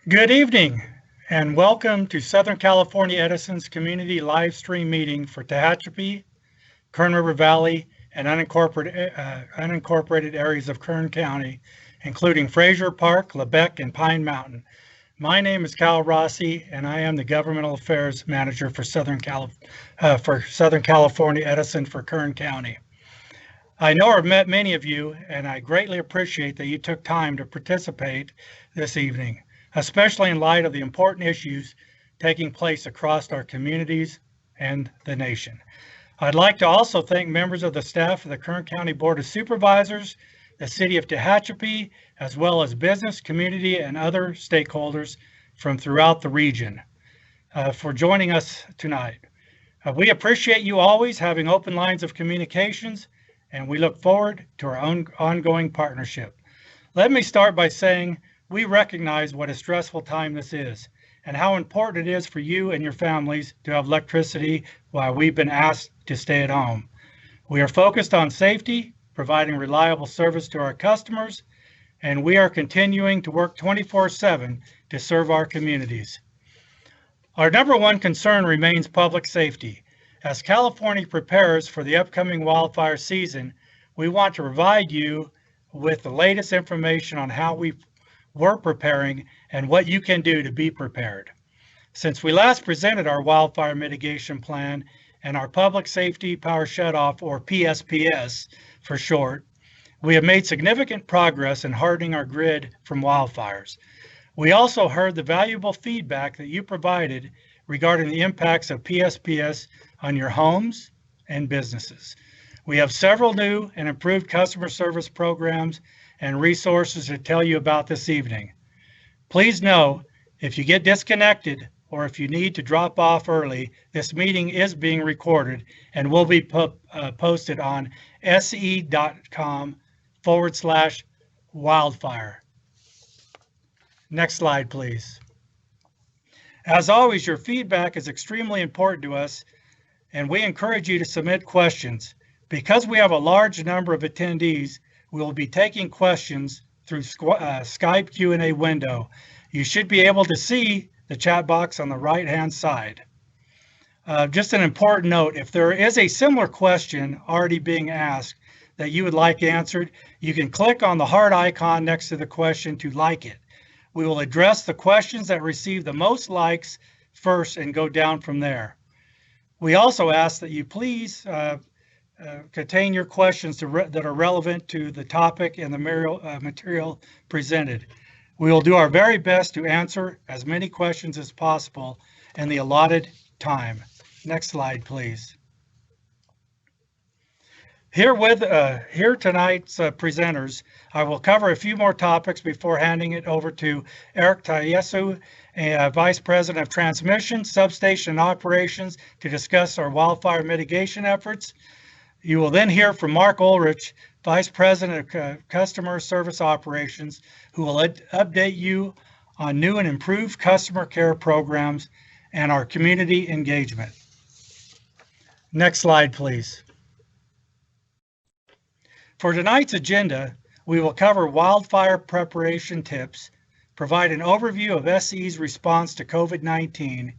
Good evening and welcome to Southern California Edison's community live stream meeting for Tehachapi, Kern River Valley, and unincorporated areas of Kern County, including Fraser Park, Lebec, and Pine Mountain. My name is Cal Rossi, and I am the Governmental Affairs Manager for Southern California Edison for Kern County. I know I've met many of you, and I greatly appreciate that you took time to participate this evening, especially in light of the important issues taking place across our communities and the nation. I'd like to also thank members of the staff of the Kern County Board of Supervisors, the City of Tehachapi, as well as business, community, and other stakeholders from throughout the region for joining us tonight. We appreciate you always having open lines of communications, and we look forward to our ongoing partnership. Let me start by saying we recognize what a stressful time this is and how important it is for you and your families to have electricity while we've been asked to stay at home. We are focused on safety, providing reliable service to our customers, and we are continuing to work 24/7 to serve our communities. Our number one concern remains public safety. As California prepares for the upcoming wildfire season, we want to provide you with the latest information on how we're preparing and what you can do to be prepared. Since we last presented our wildfire mitigation plan and our public safety power shutoff, or PSPS for short, we have made significant progress in hardening our grid from wildfires. We also heard the valuable feedback that you provided regarding the impacts of PSPS on your homes and businesses. We have several new and improved customer service programs and resources to tell you about this evening. Please know, if you get disconnected or if you need to drop off early, this meeting is being recorded and will be posted on se.com/wildfire. Next slide, please. As always, your feedback is extremely important to us, and we encourage you to submit questions. Because we have a large number of attendees, we will be taking questions through Skype Q&A window. You should be able to see the chat box on the right-hand side. Just an important note, if there is a similar question already being asked that you would like answered, you can click on the heart icon next to the question to like it. We will address the questions that receive the most likes first and go down from there. We also ask that you please contain your questions that are relevant to the topic and the material presented. We will do our very best to answer as many questions as possible in the allotted time. Next slide, please. Here tonight's presenters, I will cover a few more topics before handing it over to Eric Tayesu, Vice President of Transmission, Substation Operations, to discuss our wildfire mitigation efforts. You will then hear from Mark Ulrich, Vice President of Customer Service Operations, who will update you on new and improved customer care programs and our community engagement. Next slide, please. For tonight's agenda, we will cover wildfire preparation tips, provide an overview of SCE's response to COVID-19,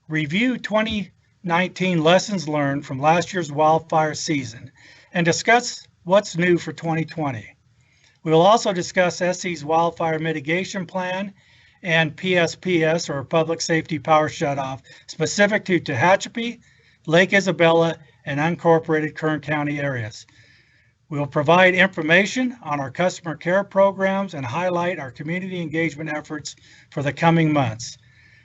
review 2019 lessons learned from last year's wildfire season, and discuss what's new for 2020. We will also discuss SCE's wildfire mitigation plan and PSPS, or Public Safety Power Shutoff, specific to Tehachapi, Lake Isabella, and unincorporated Kern County areas. We will provide information on our customer care programs and highlight our community engagement efforts for the coming months.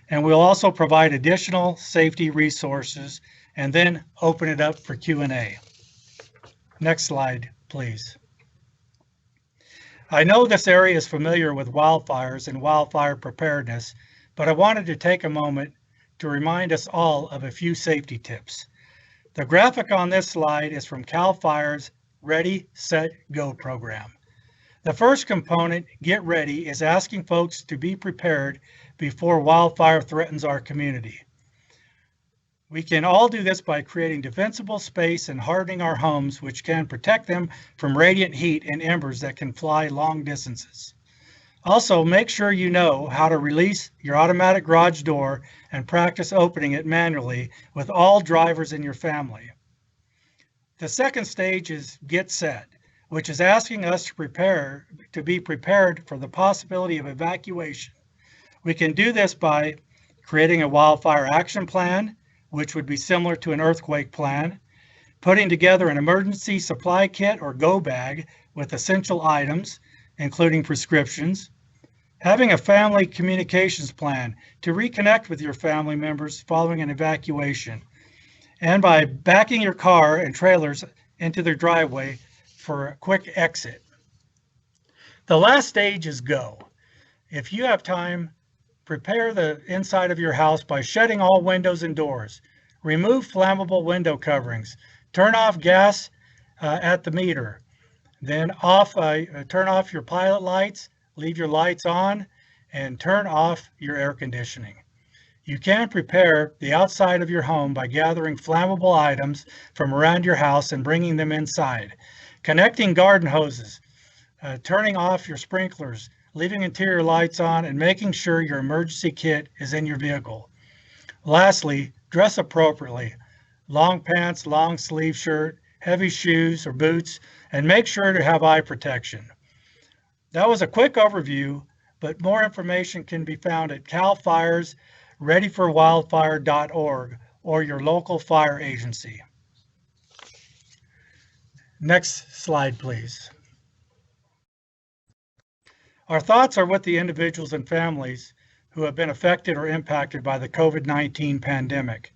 And we'll also provide additional safety resources and then open it up for Q&A. Next slide, please. I know this area is familiar with wildfires and wildfire preparedness, but I wanted to take a moment to remind us all of a few safety tips. The graphic on this slide is from CAL FIRE's Ready, Set, Go program. The first component, Get Ready, is asking folks to be prepared before wildfire threatens our community. We can all do this by creating defensible space and hardening our homes, which can protect them from radiant heat and embers that can fly long distances. Also, make sure you know how to release your automatic garage door and practice opening it manually with all drivers in your family. The second stage is get set, which is asking us to be prepared for the possibility of evacuation. We can do this by creating a wildfire action plan, which would be similar to an earthquake plan, putting together an emergency supply kit or go bag with essential items, including prescriptions, having a family communications plan to reconnect with your family members following an evacuation, and by backing your car and trailers into their driveway for a quick exit. The last stage is go. If you have time, prepare the inside of your house by shutting all windows and doors. Remove flammable window coverings. Turn off gas at the meter. Then turn off your pilot lights, leave your lights on, and turn off your air conditioning. You can prepare the outside of your home by gathering flammable items from around your house and bringing them inside. Connecting garden hoses, turning off your sprinklers, leaving interior lights on, and making sure your emergency kit is in your vehicle. Lastly, dress appropriately. Long pants, long sleeve shirt, heavy shoes or boots, and make sure to have eye protection. That was a quick overview, but more information can be found at Cal Fire's readyforwildfire.org or your local fire agency. Next slide, please. Our thoughts are with the individuals and families who have been affected or impacted by the COVID-19 pandemic.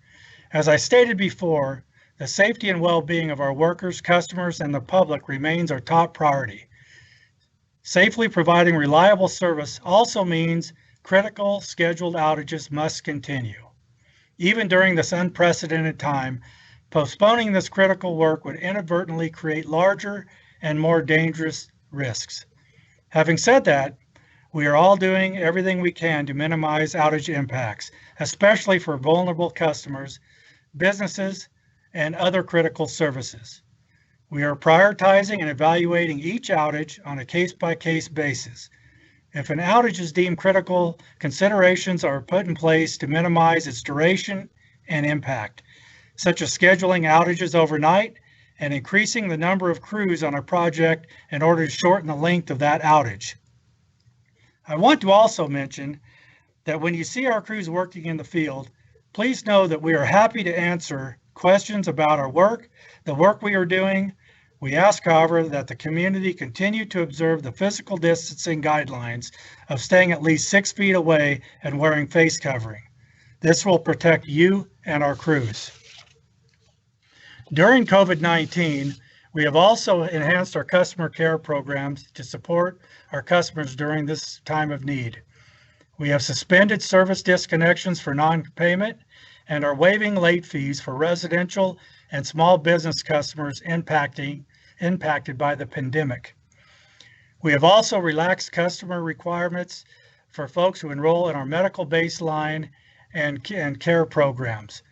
As I stated before, the safety and well-being of our workers, customers, and the public remains our top priority. Safely providing reliable service also means critical scheduled outages must continue. Even during this unprecedented time, postponing this critical work would inadvertently create larger and more dangerous risks. Having said that, we are all doing everything we can to minimize outage impacts, especially for vulnerable customers, businesses, and other critical services. We are prioritizing and evaluating each outage on a case-by-case basis. If an outage is deemed critical, considerations are put in place to minimize its duration and impact, such as scheduling outages overnight and increasing the number of crews on a project in order to shorten the length of that outage. I want to also mention that when you see our crews working in the field, please know that we are happy to answer questions about our work, the work we are doing. We ask, however, that the community continue to observe the physical distancing guidelines of staying at least 6 feet away and wearing face covering. This will protect you and our crews. During COVID-19, we have also enhanced our customer care programs to support our customers during this time of need. We have suspended service disconnections for non-payment and are waiving late fees for residential and small business customers impacted by the pandemic. We have also relaxed customer requirements for folks who enroll in our medical baseline and care programs.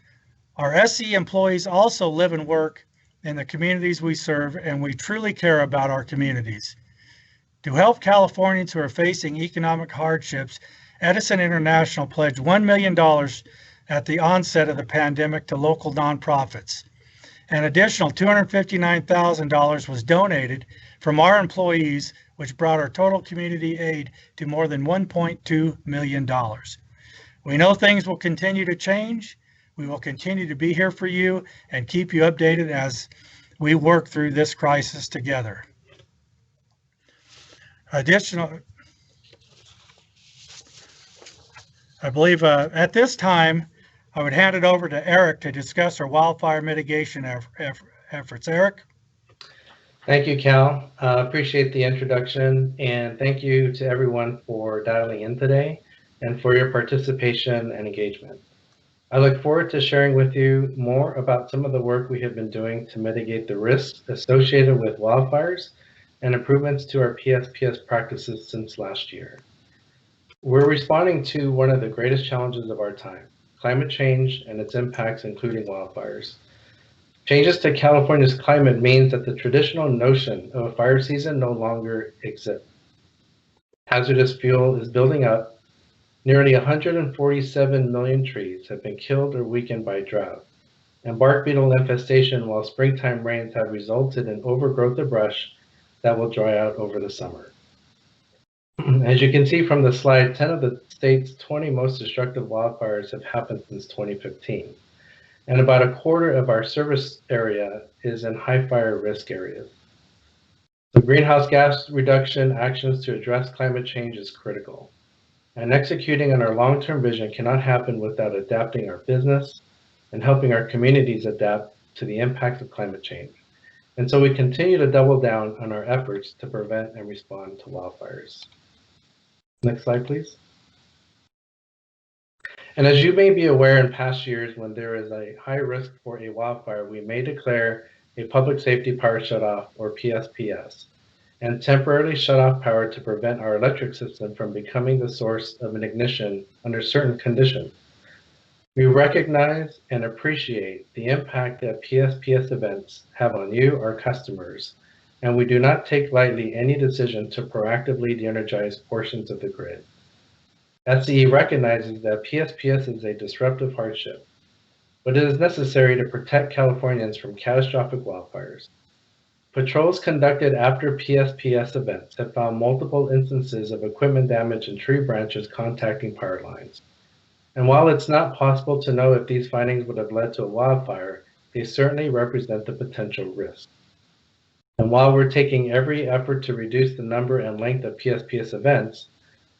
Our SE employees also live and work in the communities we serve, and we truly care about our communities. To help Californians who are facing economic hardships, Edison International pledged $1 million at the onset of the pandemic to local nonprofits. An additional $259,000 was donated from our employees, which brought our total community aid to more than $1.2 million. We know things will continue to change. We will continue to be here for you and keep you updated as we work through this crisis together. I believe at this time, I would hand it over to Eric to discuss our wildfire mitigation efforts. Eric? Thank you, Cal. Appreciate the introduction, and thank you to everyone for dialing in today and for your participation and engagement. I look forward to sharing with you more about some of the work we have been doing to mitigate the risks associated with wildfires and improvements to our PSPS practices since last year. We're responding to one of the greatest challenges of our time, climate change and its impacts, including wildfires. Changes to California's climate means that the traditional notion of a fire season no longer exists. Hazardous fuel is building up. Nearly 147 million trees have been killed or weakened by drought, and bark beetle infestation while springtime rains have resulted in overgrowth of brush that will dry out over the summer. As you can see from the slide, 10 of the state's 20 most destructive wildfires have happened since 2015, and about a quarter of our service area is in high fire risk areas. The greenhouse gas reduction actions to address climate change is critical, and executing on our long-term vision cannot happen without adapting our business and helping our communities adapt to the impacts of climate change. And so we continue to double down on our efforts to prevent and respond to wildfires. Next slide, please. And as you may be aware, in past years, when there is a high risk for a wildfire, we may declare a public safety power shutoff, or PSPS, and temporarily shut off power to prevent our electric system from becoming the source of an ignition under certain conditions. We recognize and appreciate the impact that PSPS events have on you, our customers, and we do not take lightly any decision to proactively de-energize portions of the grid. SCE recognizes that PSPS is a disruptive hardship, but it is necessary to protect Californians from catastrophic wildfires. Patrols conducted after PSPS events have found multiple instances of equipment damage and tree branches contacting power lines. And while it's not possible to know if these findings would have led to a wildfire, they certainly represent the potential risk. And while we're taking every effort to reduce the number and length of PSPS events,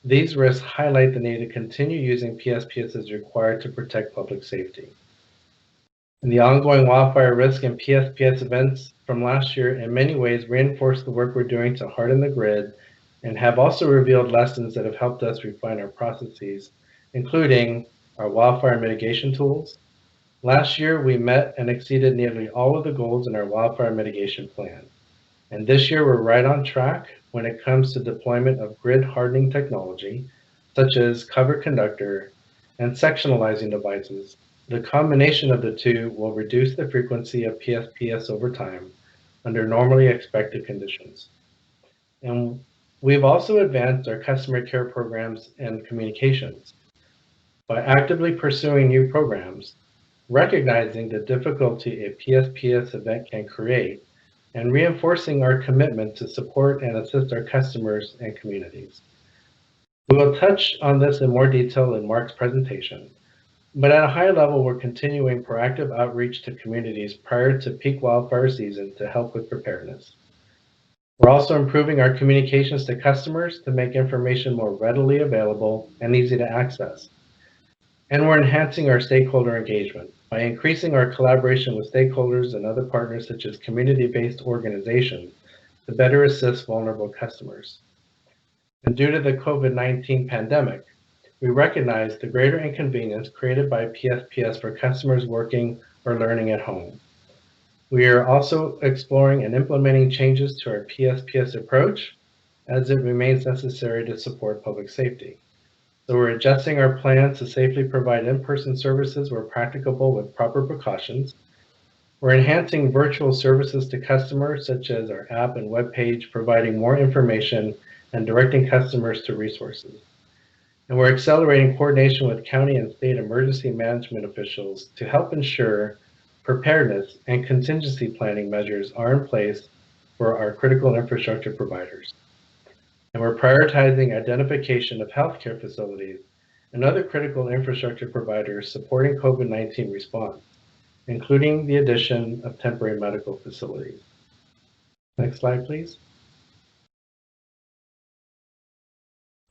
these risks highlight the need to continue using PSPS as required to protect public safety. And the ongoing wildfire risk and PSPS events from last year in many ways reinforce the work we're doing to harden the grid and have also revealed lessons that have helped us refine our processes, including our wildfire mitigation tools. Last year, we met and exceeded nearly all of the goals in our wildfire mitigation plan. And this year, we're right on track when it comes to deployment of grid hardening technology, such as covered conductor and sectionalizing devices. The combination of the two will reduce the frequency of PSPS over time under normally expected conditions. And we've also advanced our customer care programs and communications. By actively pursuing new programs, recognizing the difficulty a PSPS event can create, and reinforcing our commitment to support and assist our customers and communities. We will touch on this in more detail in Mark's presentation, but at a high level, we're continuing proactive outreach to communities prior to peak wildfire season to help with preparedness. We're also improving our communications to customers to make information more readily available and easy to access. And we're enhancing our stakeholder engagement by increasing our collaboration with stakeholders and other partners such as community-based organizations to better assist vulnerable customers. And due to the COVID-19 pandemic, we recognize the greater inconvenience created by PSPS for customers working or learning at home. We are also exploring and implementing changes to our PSPS approach as it remains necessary to support public safety. So we're adjusting our plans to safely provide in-person services where practicable with proper precautions. We're enhancing virtual services to customers, such as our app and web page, providing more information and directing customers to resources. And we're accelerating coordination with county and state emergency management officials to help ensure preparedness and contingency planning measures are in place for our critical infrastructure providers. And we're prioritizing identification of healthcare facilities and other critical infrastructure providers supporting COVID-19 response, including the addition of temporary medical facilities. Next slide, please.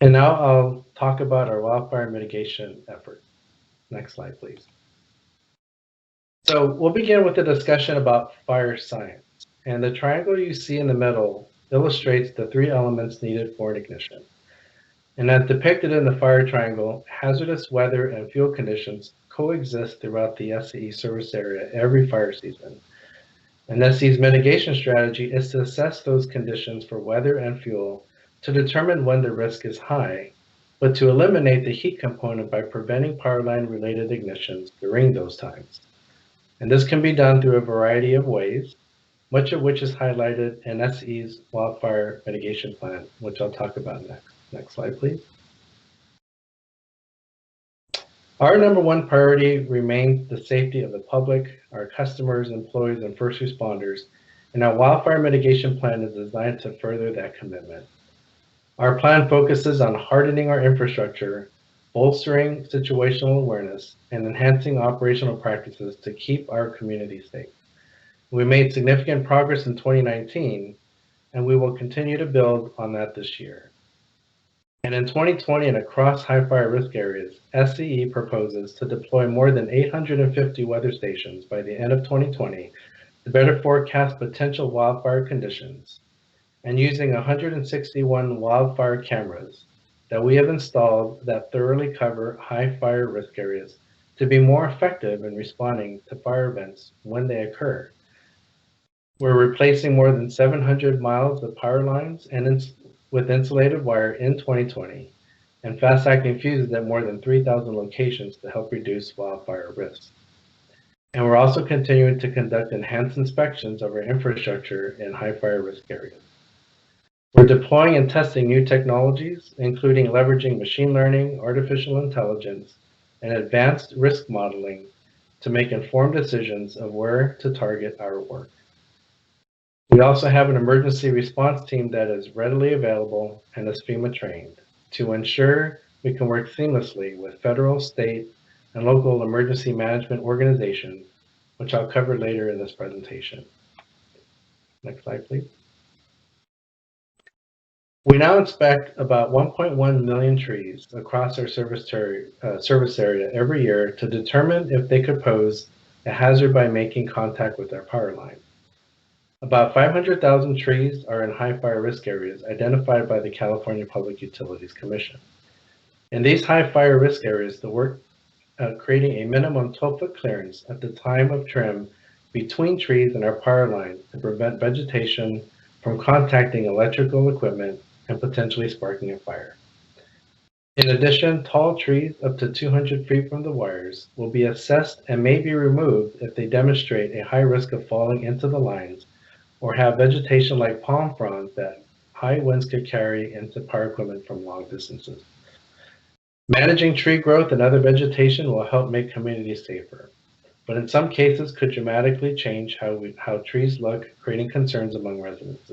And now I'll talk about our wildfire mitigation efforts. Next slide, please. So we'll begin with a discussion about fire science. And the triangle you see in the middle illustrates the three elements needed for an ignition. And as depicted in the fire triangle, hazardous weather and fuel conditions coexist throughout the SCE service area every fire season. And SCE's mitigation strategy is to assess those conditions for weather and fuel to determine when the risk is high, but to eliminate the heat component by preventing power line related ignitions during those times. And this can be done through a variety of ways, much of which is highlighted in SCE's wildfire mitigation plan, which I'll talk about next. Next slide, please. Our number one priority remains the safety of the public, our customers, employees, and first responders, and our wildfire mitigation plan is designed to further that commitment. Our plan focuses on hardening our infrastructure, bolstering situational awareness, and enhancing operational practices to keep our community safe. We made significant progress in 2019, and we will continue to build on that this year. And in 2020 and across high fire risk areas, SCE proposes to deploy more than 850 weather stations by the end of 2020 to better forecast potential wildfire conditions, and using 161 wildfire cameras that we have installed that thoroughly cover high fire risk areas to be more effective in responding to fire events when they occur. We're replacing more than 700 miles of power lines with insulated wire in 2020, and fast-acting fuses at more than 3,000 locations to help reduce wildfire risks. And we're also continuing to conduct enhanced inspections of our infrastructure in high fire risk areas. We're deploying and testing new technologies, including leveraging machine learning, artificial intelligence, and advanced risk modeling to make informed decisions of where to target our work. We also have an emergency response team that is readily available and is FEMA trained to ensure we can work seamlessly with federal, state, and local emergency management organizations, which I'll cover later in this presentation. Next slide, please. We now inspect about 1.1 million trees across our service area every year to determine if they could pose a hazard by making contact with our power line. About 500,000 trees are in high fire risk areas identified by the California Public Utilities Commission. In these high fire risk areas, the work creating a minimum 12-foot clearance at the time of trim between trees and our power line to prevent vegetation from contacting electrical equipment and potentially sparking a fire. In addition, tall trees up to 200 feet from the wires will be assessed and may be removed if they demonstrate a high risk of falling into the lines or have vegetation like palm fronds that high winds could carry into power equipment from long distances. Managing tree growth and other vegetation will help make communities safer, but in some cases could dramatically change how trees look, creating concerns among residents.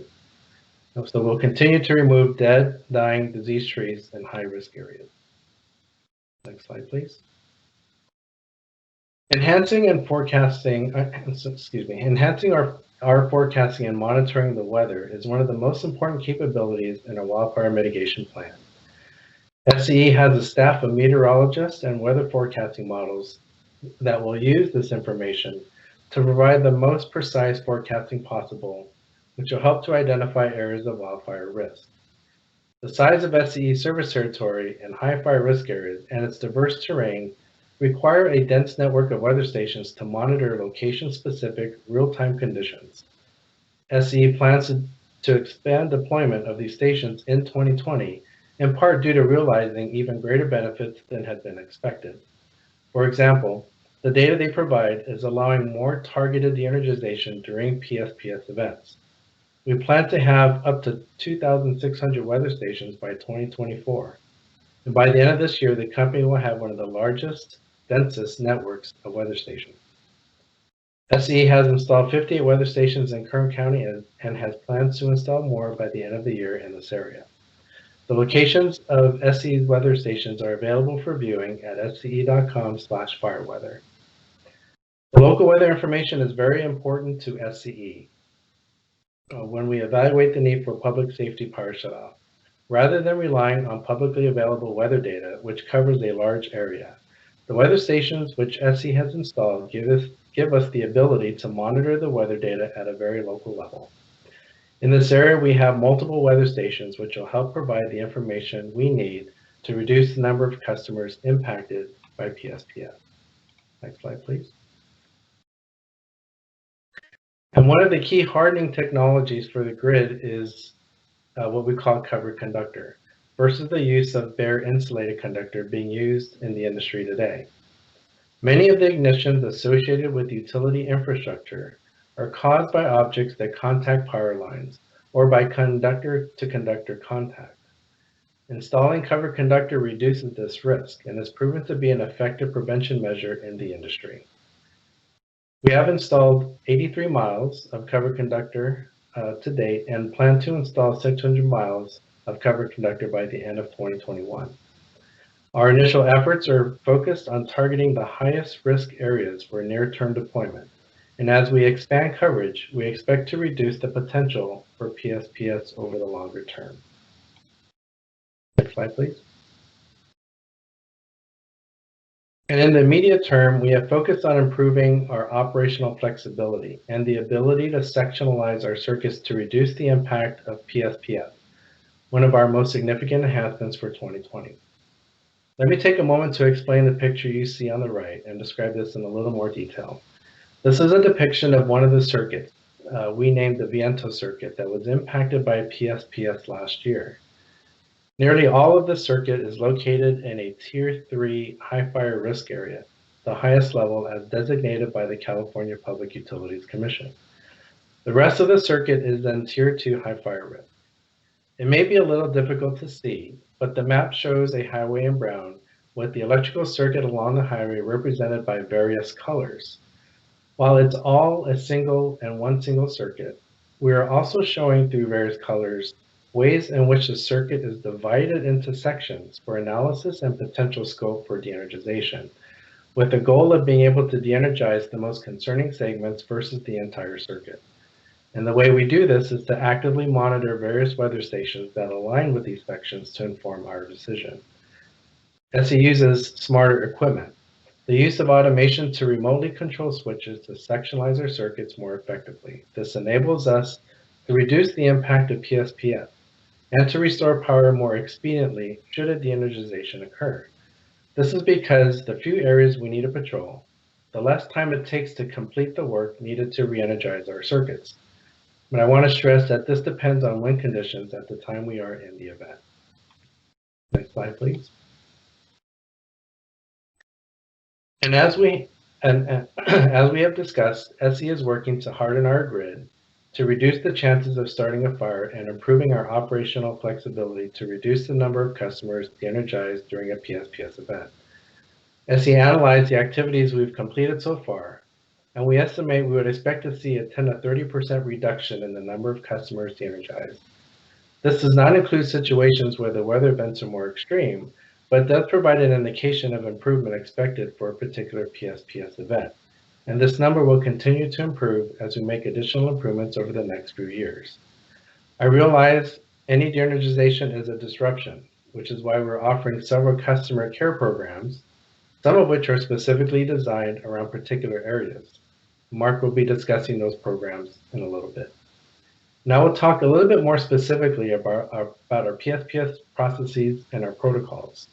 So we'll continue to remove dead, dying, diseased trees in high-risk areas. Next slide, please. Enhancing our forecasting and monitoring the weather is one of the most important capabilities in our wildfire mitigation plan. SCE has a staff of meteorologists and weather forecasting models that will use this information to provide the most precise forecasting possible, which will help to identify areas of wildfire risk. The size of SCE service territory and high fire risk areas and its diverse terrain require a dense network of weather stations to monitor location-specific real-time conditions. SCE plans to expand deployment of these stations in 2020, in part due to realizing even greater benefits than had been expected. For example, the data they provide is allowing more targeted de-energization during PSPS events. We plan to have up to 2,600 weather stations by 2024. And by the end of this year, the company will have one of the largest, densest networks of weather stations. SCE has installed 58 weather stations in Kern County and has plans to install more by the end of the year in this area. The locations of SCE's weather stations are available for viewing at sce.com/fireweather. The local weather information is very important to SCE when we evaluate the need for public safety power shutoff. Rather than relying on publicly available weather data, which covers a large area, the weather stations which SCE has installed give us the ability to monitor the weather data at a very local level. In this area, we have multiple weather stations which will help provide the information we need to reduce the number of customers impacted by PSPS. Next slide, please. And one of the key hardening technologies for the grid is what we call covered conductor, versus the use of bare insulated conductor being used in the industry today. Many of the ignitions associated with utility infrastructure are caused by objects that contact power lines or by conductor-to-conductor contact. Installing cover conductor reduces this risk and is proven to be an effective prevention measure in the industry. We have installed 83 miles of cover conductor to date and plan to install 600 miles of cover conductor by the end of 2021. Our initial efforts are focused on targeting the highest risk areas for near-term deployment. And as we expand coverage, we expect to reduce the potential for PSPS over the longer term. Next slide, please. And in the immediate term, we have focused on improving our operational flexibility and the ability to sectionalize our circuits to reduce the impact of PSPS, one of our most significant enhancements for 2020. Let me take a moment to explain the picture you see on the right and describe this in a little more detail. This is a depiction of one of the circuits we named the Viento circuit that was impacted by PSPS last year. Nearly all of the circuit is located in a Tier 3 high fire risk area, the highest level as designated by the California Public Utilities Commission. The rest of the circuit is in Tier 2 high fire risk. It may be a little difficult to see, but the map shows a highway in brown with the electrical circuit along the highway represented by various colors. While it's all a single circuit, we are also showing through various colors ways in which the circuit is divided into sections for analysis and potential scope for de-energization, with the goal of being able to de-energize the most concerning segments versus the entire circuit. And the way we do this is to actively monitor various weather stations that align with these sections to inform our decision. SE uses smarter equipment. The use of automation to remotely control switches to sectionalize our circuits more effectively. This enables us to reduce the impact of PSPS and to restore power more expediently should a de-energization occur. This is because the few areas we need to patrol, the less time it takes to complete the work needed to re-energize our circuits. But I want to stress that this depends on wind conditions at the time we are in the event. Next slide, please. And as we have discussed, SE is working to harden our grid to reduce the chances of starting a fire and improving our operational flexibility to reduce the number of customers de-energized during a PSPS event. SE analyzed the activities we've completed so far, and we estimate we would expect to see a 10 to 30% reduction in the number of customers de-energized. This does not include situations where the weather events are more extreme, but does provide an indication of improvement expected for a particular PSPS event. And this number will continue to improve as we make additional improvements over the next few years. I realize any de-energization is a disruption, which is why we're offering several customer care programs, some of which are specifically designed around particular areas. Mark will be discussing those programs in a little bit. Now we'll talk a little bit more specifically about our PSPS processes and our protocols.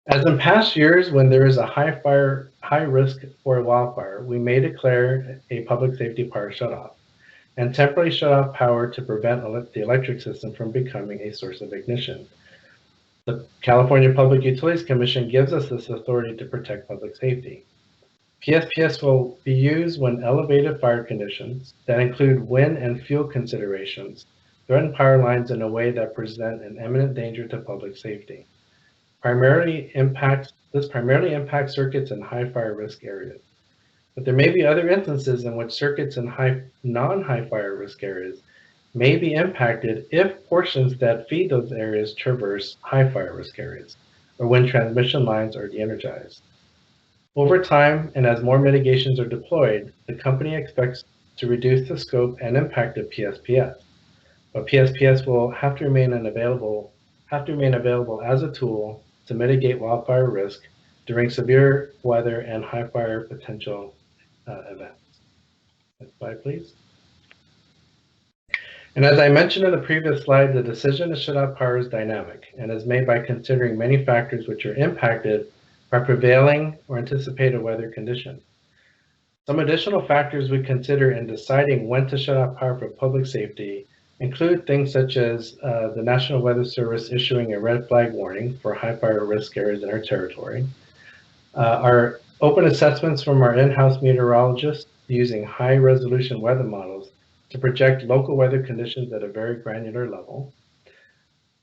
As in past years, when there is a high risk for a wildfire, we may declare a public safety power shutoff and temporarily shut off power to prevent the electric system from becoming a source of ignition. The California Public Utilities Commission gives us this authority to protect public safety. PSPS will be used when elevated fire conditions that include wind and fuel considerations threaten power lines in a way that present an imminent danger to public safety. This primarily impacts circuits in high fire risk areas. But there may be other instances in which circuits in non-high fire risk areas may be impacted if portions that feed those areas traverse high fire risk areas, or when transmission lines are de-energized. Over time, and as more mitigations are deployed, the company expects to reduce the scope and impact of PSPS. But PSPS will have to remain available as a tool to mitigate wildfire risk during severe weather and high fire potential events. Next slide, please. And as I mentioned in the previous slide, the decision to shut off power is dynamic and is made by considering many factors which are impacted by prevailing or anticipated weather conditions. Some additional factors we consider in deciding when to shut off power for public safety include things such as the National Weather Service issuing a red flag warning for high fire risk areas in our territory, our open assessments from our in-house meteorologists using high resolution weather models to project local weather conditions at a very granular level,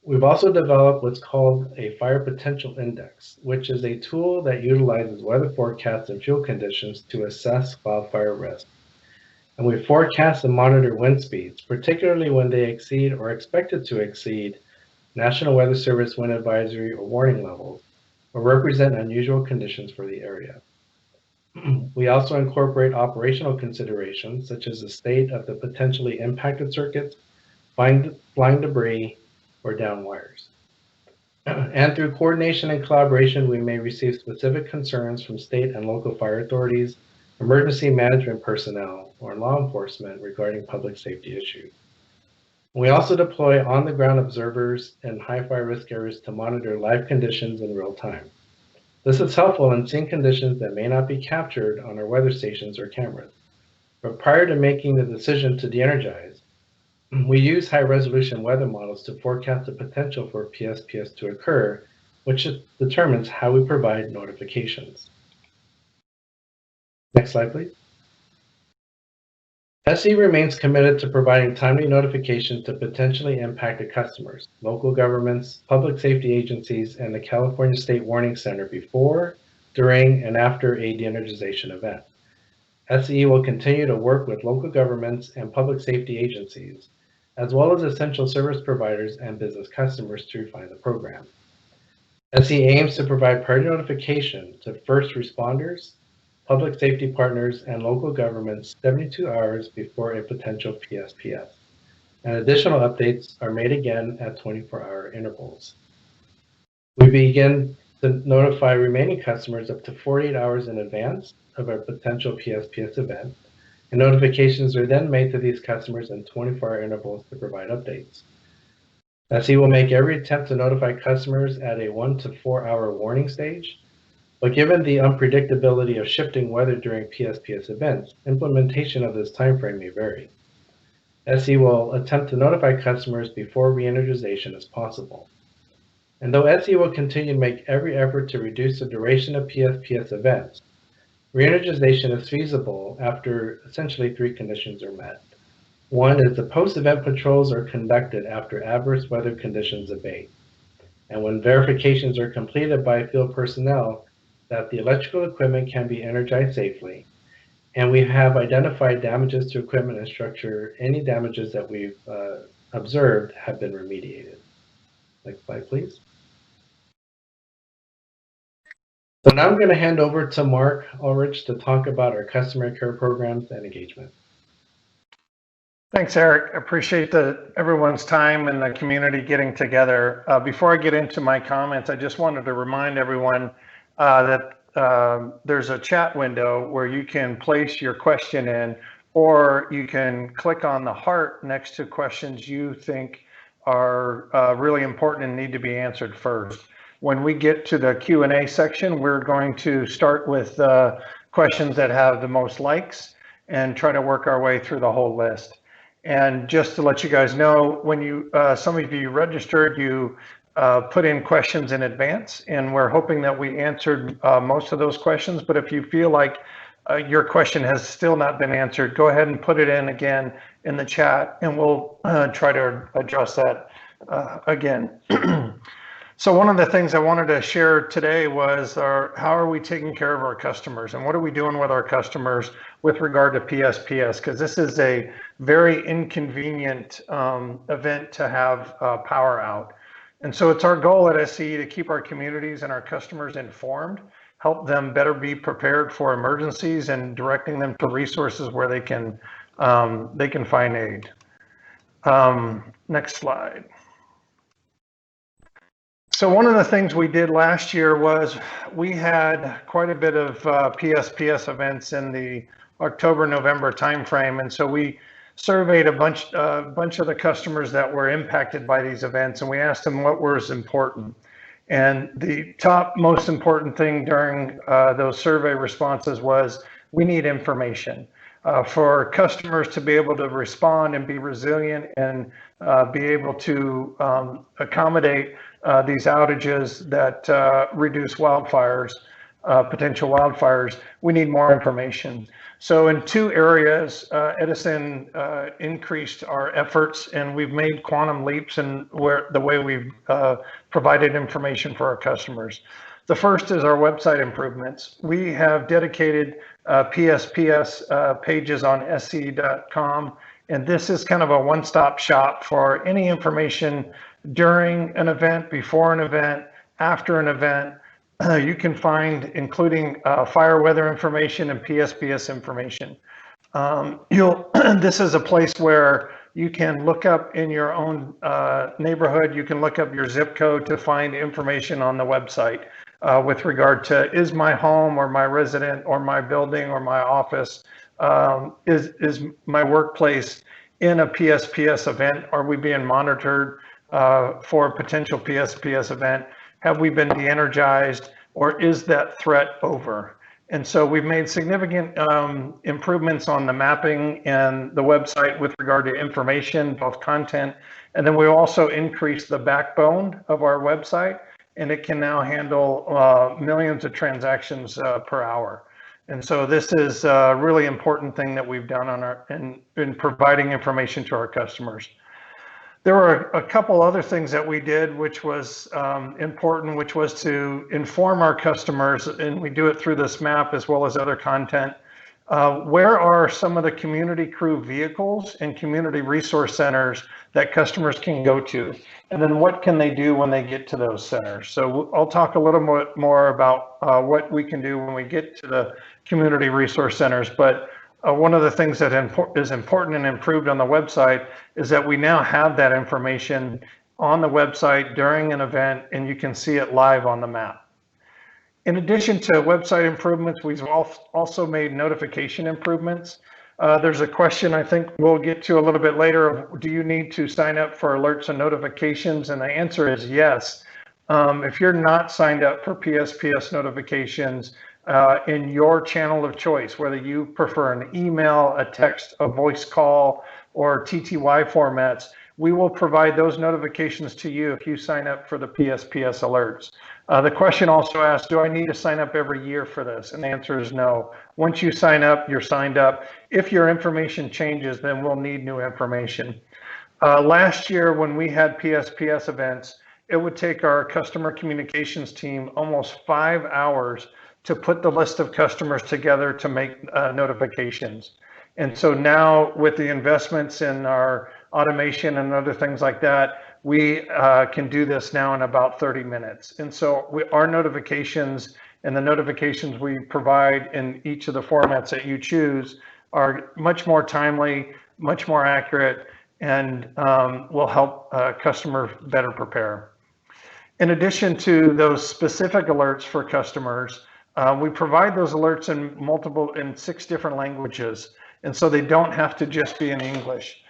We've also developed what's called a fire potential index, which is a tool that utilizes weather forecasts and fuel conditions to assess wildfire risk. And we forecast and monitor wind speeds, particularly when they exceed or are expected to exceed National Weather Service wind advisory or warning levels, or represent unusual conditions for the area. We also incorporate operational considerations, such as the state of the potentially impacted circuits, flying debris, or down wires. And through coordination and collaboration, we may receive specific concerns from state and local fire authorities, emergency management personnel, or law enforcement regarding public safety issues. We also deploy on-the-ground observers in high fire risk areas to monitor live conditions in real time. This is helpful in seeing conditions that may not be captured on our weather stations or cameras. But prior to making the decision to de-energize, we use high-resolution weather models to forecast the potential for PSPS to occur, which determines how we provide notifications. Next slide, please. SE remains committed to providing timely notification to potentially impacted customers, local governments, public safety agencies, and the California State Warning Center before, during, and after a de-energization event. SE will continue to work with local governments and public safety agencies, as well as essential service providers and business customers to refine the program. SE aims to provide priority notification to first responders, public safety partners, and local governments 72 hours before a potential PSPS. And additional updates are made again at 24-hour intervals. We begin to notify remaining customers up to 48 hours in advance of a potential PSPS event, and notifications are then made to these customers in 24-hour intervals to provide updates. SE will make every attempt to notify customers at a 1 to 4 hour warning stage, but given the unpredictability of shifting weather during PSPS events, implementation of this timeframe may vary. SE will attempt to notify customers before re-energization as possible. And though SE will continue to make every effort to reduce the duration of PSPS events, re-energization is feasible after essentially 3 conditions are met. One is the post-event patrols are conducted after adverse weather conditions abate, and when verifications are completed by field personnel that the electrical equipment can be energized safely, and we have identified damages to equipment and structure. Any damages that we've observed have been remediated. Next slide, please. So now I'm going to hand over to Mark Ulrich to talk about our customer care programs and engagement. Thanks, Eric. Appreciate everyone's time and the community getting together. Before I get into my comments, I just wanted to remind everyone that there's a chat window where you can place your question in, or you can click on the heart next to questions you think are really important and need to be answered first. When we get to the Q&A section, we're going to start with questions that have the most likes and try to work our way through the whole list. And just to let you guys know, when you some of you registered, you put in questions in advance, and we're hoping that we answered most of those questions. But if you feel like your question has still not been answered, go ahead and put it in again in the chat, and we'll try to address that again. So one of the things I wanted to share today was how are we taking care of our customers, and what are we doing with our customers with regard to PSPS? Because this is a very inconvenient event to have power out. And so it's our goal at SCE to keep our communities and our customers informed, help them better be prepared for emergencies, and directing them to resources where they can find aid. Next slide. So one of the things we did last year was we had quite a bit of PSPS events in the October-November timeframe, and so we surveyed a bunch of the customers that were impacted by these events, and we asked them what was important. And the top most important thing during those survey responses was we need information. For customers to be able to respond and be resilient and be able to accommodate these outages that reduce wildfires, potential wildfires, we need more information. So in 2 areas, Edison increased our efforts, and we've made quantum leaps in the way we've provided information for our customers. The first is our website improvements. We have dedicated PSPS pages on SE.com, and this is kind of a one-stop shop for any information during an event, before an event, after an event. You can find, including fire weather information and PSPS information. This is a place where you can look up in your own neighborhood. You can look up your zip code to find information on the website with regard to, is my home or my resident or my building or my office, is my workplace in a PSPS event? Are we being monitored for a potential PSPS event? Have we been de-energized, or is that threat over? And so we've made significant improvements on the mapping and the website with regard to information, both content, and then we also increased the backbone of our website, and it can now handle millions of transactions per hour. And so this is a really important thing that we've done in providing information to our customers. There were a couple other things that we did, which was important, which was to inform our customers, and we do it through this map as well as other content. Where are some of the community crew vehicles and community resource centers that customers can go to? And then what can they do when they get to those centers? So I'll talk a little more about what we can do when we get to the community resource centers. But one of the things that is important and improved on the website is that we now have that information on the website during an event, and you can see it live on the map. In addition to website improvements, we've also made notification improvements. There's a question I think we'll get to a little bit later of, do you need to sign up for alerts and notifications? And the answer is yes. If you're not signed up for PSPS notifications, in your channel of choice, whether you prefer an email, a text, a voice call, or TTY formats, we will provide those notifications to you if you sign up for the PSPS alerts. The question also asks, do I need to sign up every year for this? And the answer is no. Once you sign up, you're signed up. If your information changes, then we'll need new information. Last year, when we had PSPS events, it would take our customer communications team almost 5 hours to put the list of customers together to make notifications. And so now with the investments in our automation and other things like that, we can do this now in about 30 minutes. And so our notifications and the notifications we provide in each of the formats that you choose are much more timely, much more accurate, and will help customers better prepare. In addition to those specific alerts for customers, we provide those alerts in 6 different languages, and so they don't have to just be in English.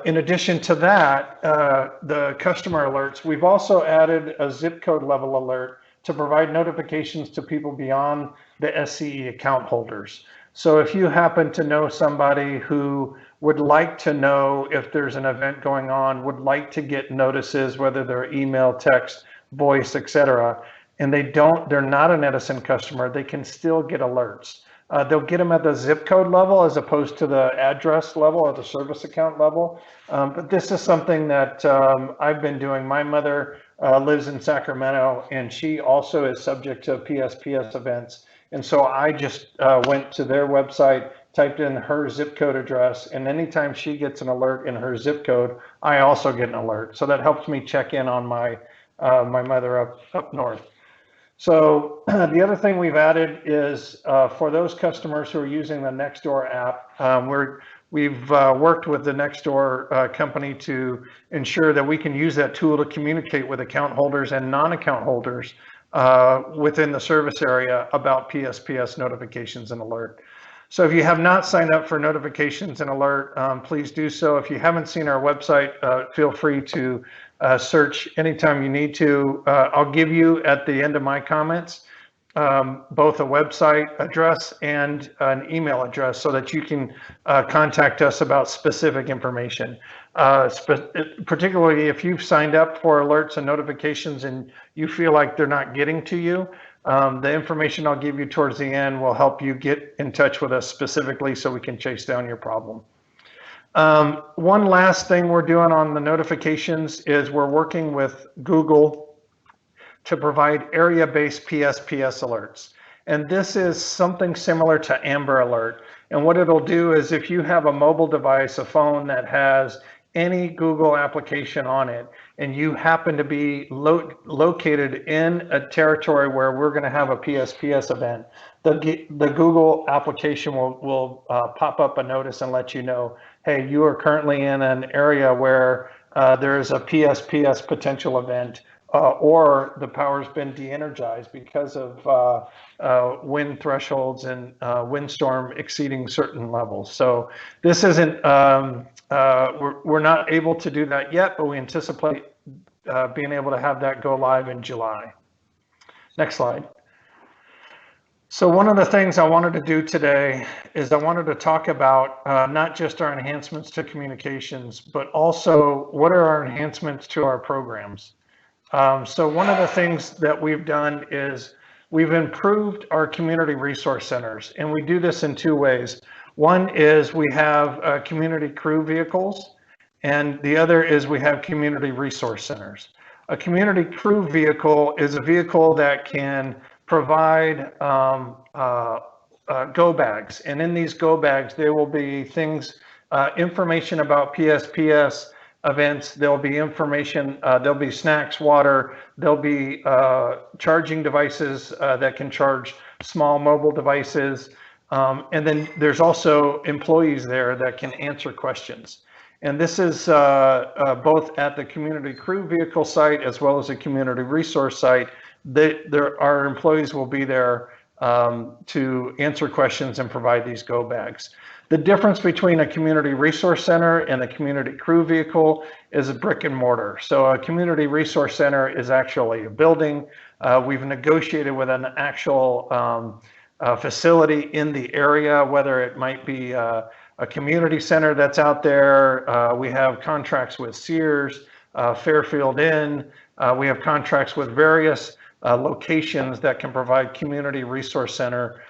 In addition to that, the customer alerts, we've also added a zip code level alert to provide notifications to people beyond the SCE account holders. So if you happen to know somebody who would like to know if there's an event going on, would like to get notices, whether they're email, text, voice, etc., and they're not an Edison customer, they can still get alerts. They'll get them at the zip code level as opposed to the address level or the service account level. But this is something that I've been doing. My mother lives in Sacramento, and she also is subject to PSPS events. And so I just went to their website, typed in her zip code address, and anytime she gets an alert in her zip code, I also get an alert. So that helps me check in on my mother up north. So the other thing we've added is for those customers who are using the Nextdoor app, we've worked with the Nextdoor company to ensure that we can use that tool to communicate with account holders and non-account holders within the service area about PSPS notifications and alert. So if you have not signed up for notifications and alert, please do so. If you haven't seen our website, feel free to search anytime you need to. I'll give you at the end of my comments both a website address and an email address so that you can contact us about specific information. Particularly if you've signed up for alerts and notifications and you feel like they're not getting to you, The information I'll give you towards the end will help you get in touch with us specifically so we can chase down your problem. One last thing we're doing on the notifications is we're working with Google to provide area-based PSPS alerts. And this is something similar to Amber Alert. And what it'll do is if you have a mobile device, a phone that has any Google application on it, and you happen to be located in a territory where we're going to have a PSPS event, the Google application will pop up a notice and let you know, hey, you are currently in an area where there is a PSPS potential event, or the power's been de-energized because of wind thresholds and windstorm exceeding certain levels. So this isn't, we're not able to do that yet, but we anticipate being able to have that go live in July. Next slide. So one of the things I wanted to do today is I wanted to talk about not just our enhancements to communications, but also what are our enhancements to our programs. So one of the things that we've done is we've improved our community resource centers, and we do this in two ways. One is we have community crew vehicles, and the other is we have community resource centers. A community crew vehicle is a vehicle that can provide go bags, and in these go bags there will be things, information about PSPS events. There'll be information, there'll be snacks, water, there'll be charging devices that can charge small mobile devices, and then there's also employees there that can answer questions. And this is both at the community crew vehicle site as well as a community resource site. Our employees will be there to answer questions and provide these go bags. The difference between a community resource center and a community crew vehicle is a brick and mortar. So a community resource center is actually a building. We've negotiated with an actual facility in the area, whether it might be a community center that's out there. We have contracts with Sears, Fairfield Inn. We have contracts with various locations that can provide community resource center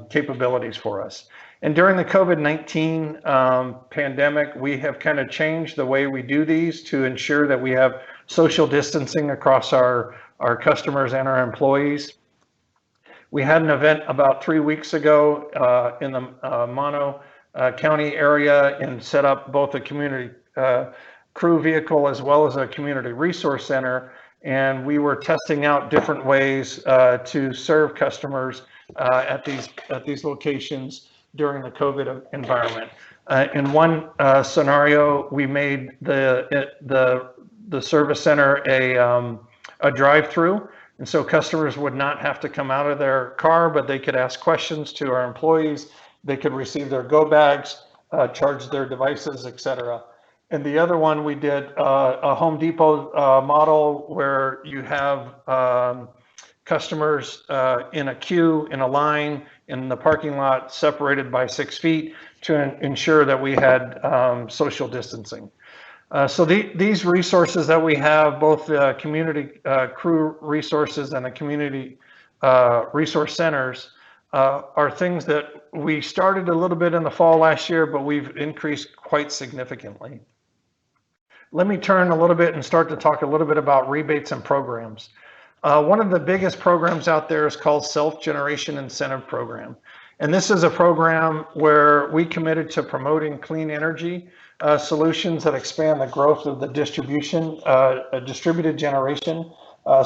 capabilities for us. And during the COVID-19 pandemic, we have kind of changed the way we do these to ensure that we have social distancing across our customers and our employees. We had an event about 3 weeks ago in the Mono County area and set up both a community crew vehicle as well as a community resource center. And we were testing out different ways to serve customers at these locations during the COVID environment. In one scenario, we made the service center a drive-through, and so customers would not have to come out of their car, but they could ask questions to our employees. They could receive their go bags, charge their devices, etc. And the other one, we did a Home Depot model where you have customers in a queue, in a line, in the parking lot, separated by 6 feet to ensure that we had social distancing. So these resources that we have, both the community crew resources and the community resource centers, are things that we started a little bit in the fall last year, but we've increased quite significantly. Let me turn a little bit and start to talk a little bit about rebates and programs. One of the biggest programs out there is called Self-Generation Incentive Program. And this is a program where we committed to promoting clean energy solutions that expand the growth of the distributed generation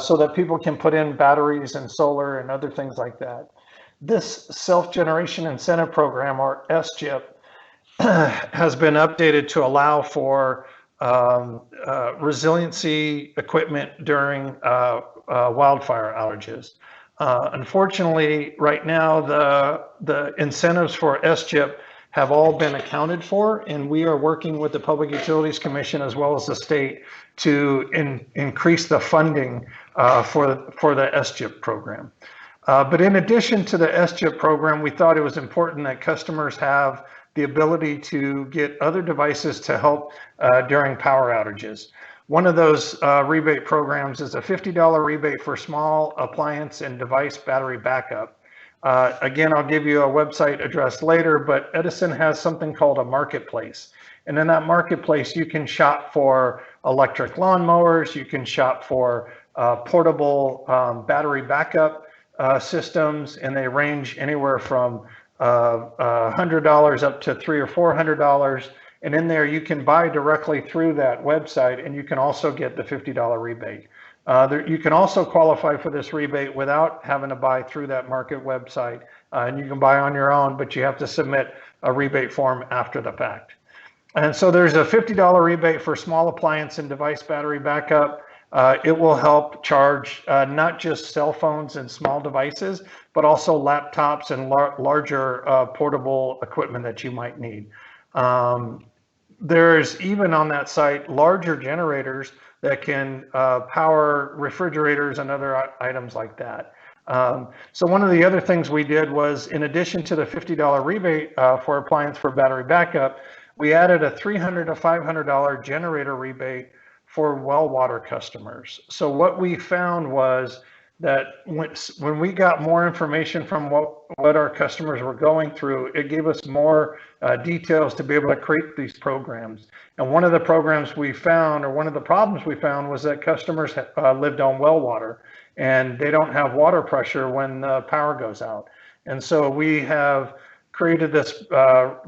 so that people can put in batteries and solar and other things like that. This Self-Generation Incentive Program, or SGIP, has been updated to allow for resiliency equipment during wildfire outages. Unfortunately, right now, the incentives for SGIP have all been accounted for, and we are working with the Public Utilities Commission as well as the state to increase the funding for the SGIP program. But in addition to the SGIP program, we thought it was important that customers have the ability to get other devices to help during power outages. One of those rebate programs is a $50 rebate for small appliance and device battery backup. Again, I'll give you a website address later, but Edison has something called a marketplace. And in that marketplace, you can shop for electric lawnmowers, you can shop for portable battery backup systems, and they range anywhere from $100 up to $300 or $400. And in there, you can buy directly through that website, and you can also get the $50 rebate. You can also qualify for this rebate without having to buy through that market website, and you can buy on your own, but you have to submit a rebate form after the fact. And so there's a $50 rebate for small appliance and device battery backup. It will help charge not just cell phones and small devices, but also laptops and larger portable equipment that you might need. There's even on that site larger generators that can power refrigerators and other items like that. So one of the other things we did was, in addition to the $50 rebate for appliance for battery backup, we added a $300 to $500 generator rebate for well water customers. So what we found was that when we got more information from what our customers were going through, it gave us more details to be able to create these programs. And one of the programs we found, or one of the problems we found, was that customers lived on well water, and they don't have water pressure when the power goes out. And so we have created this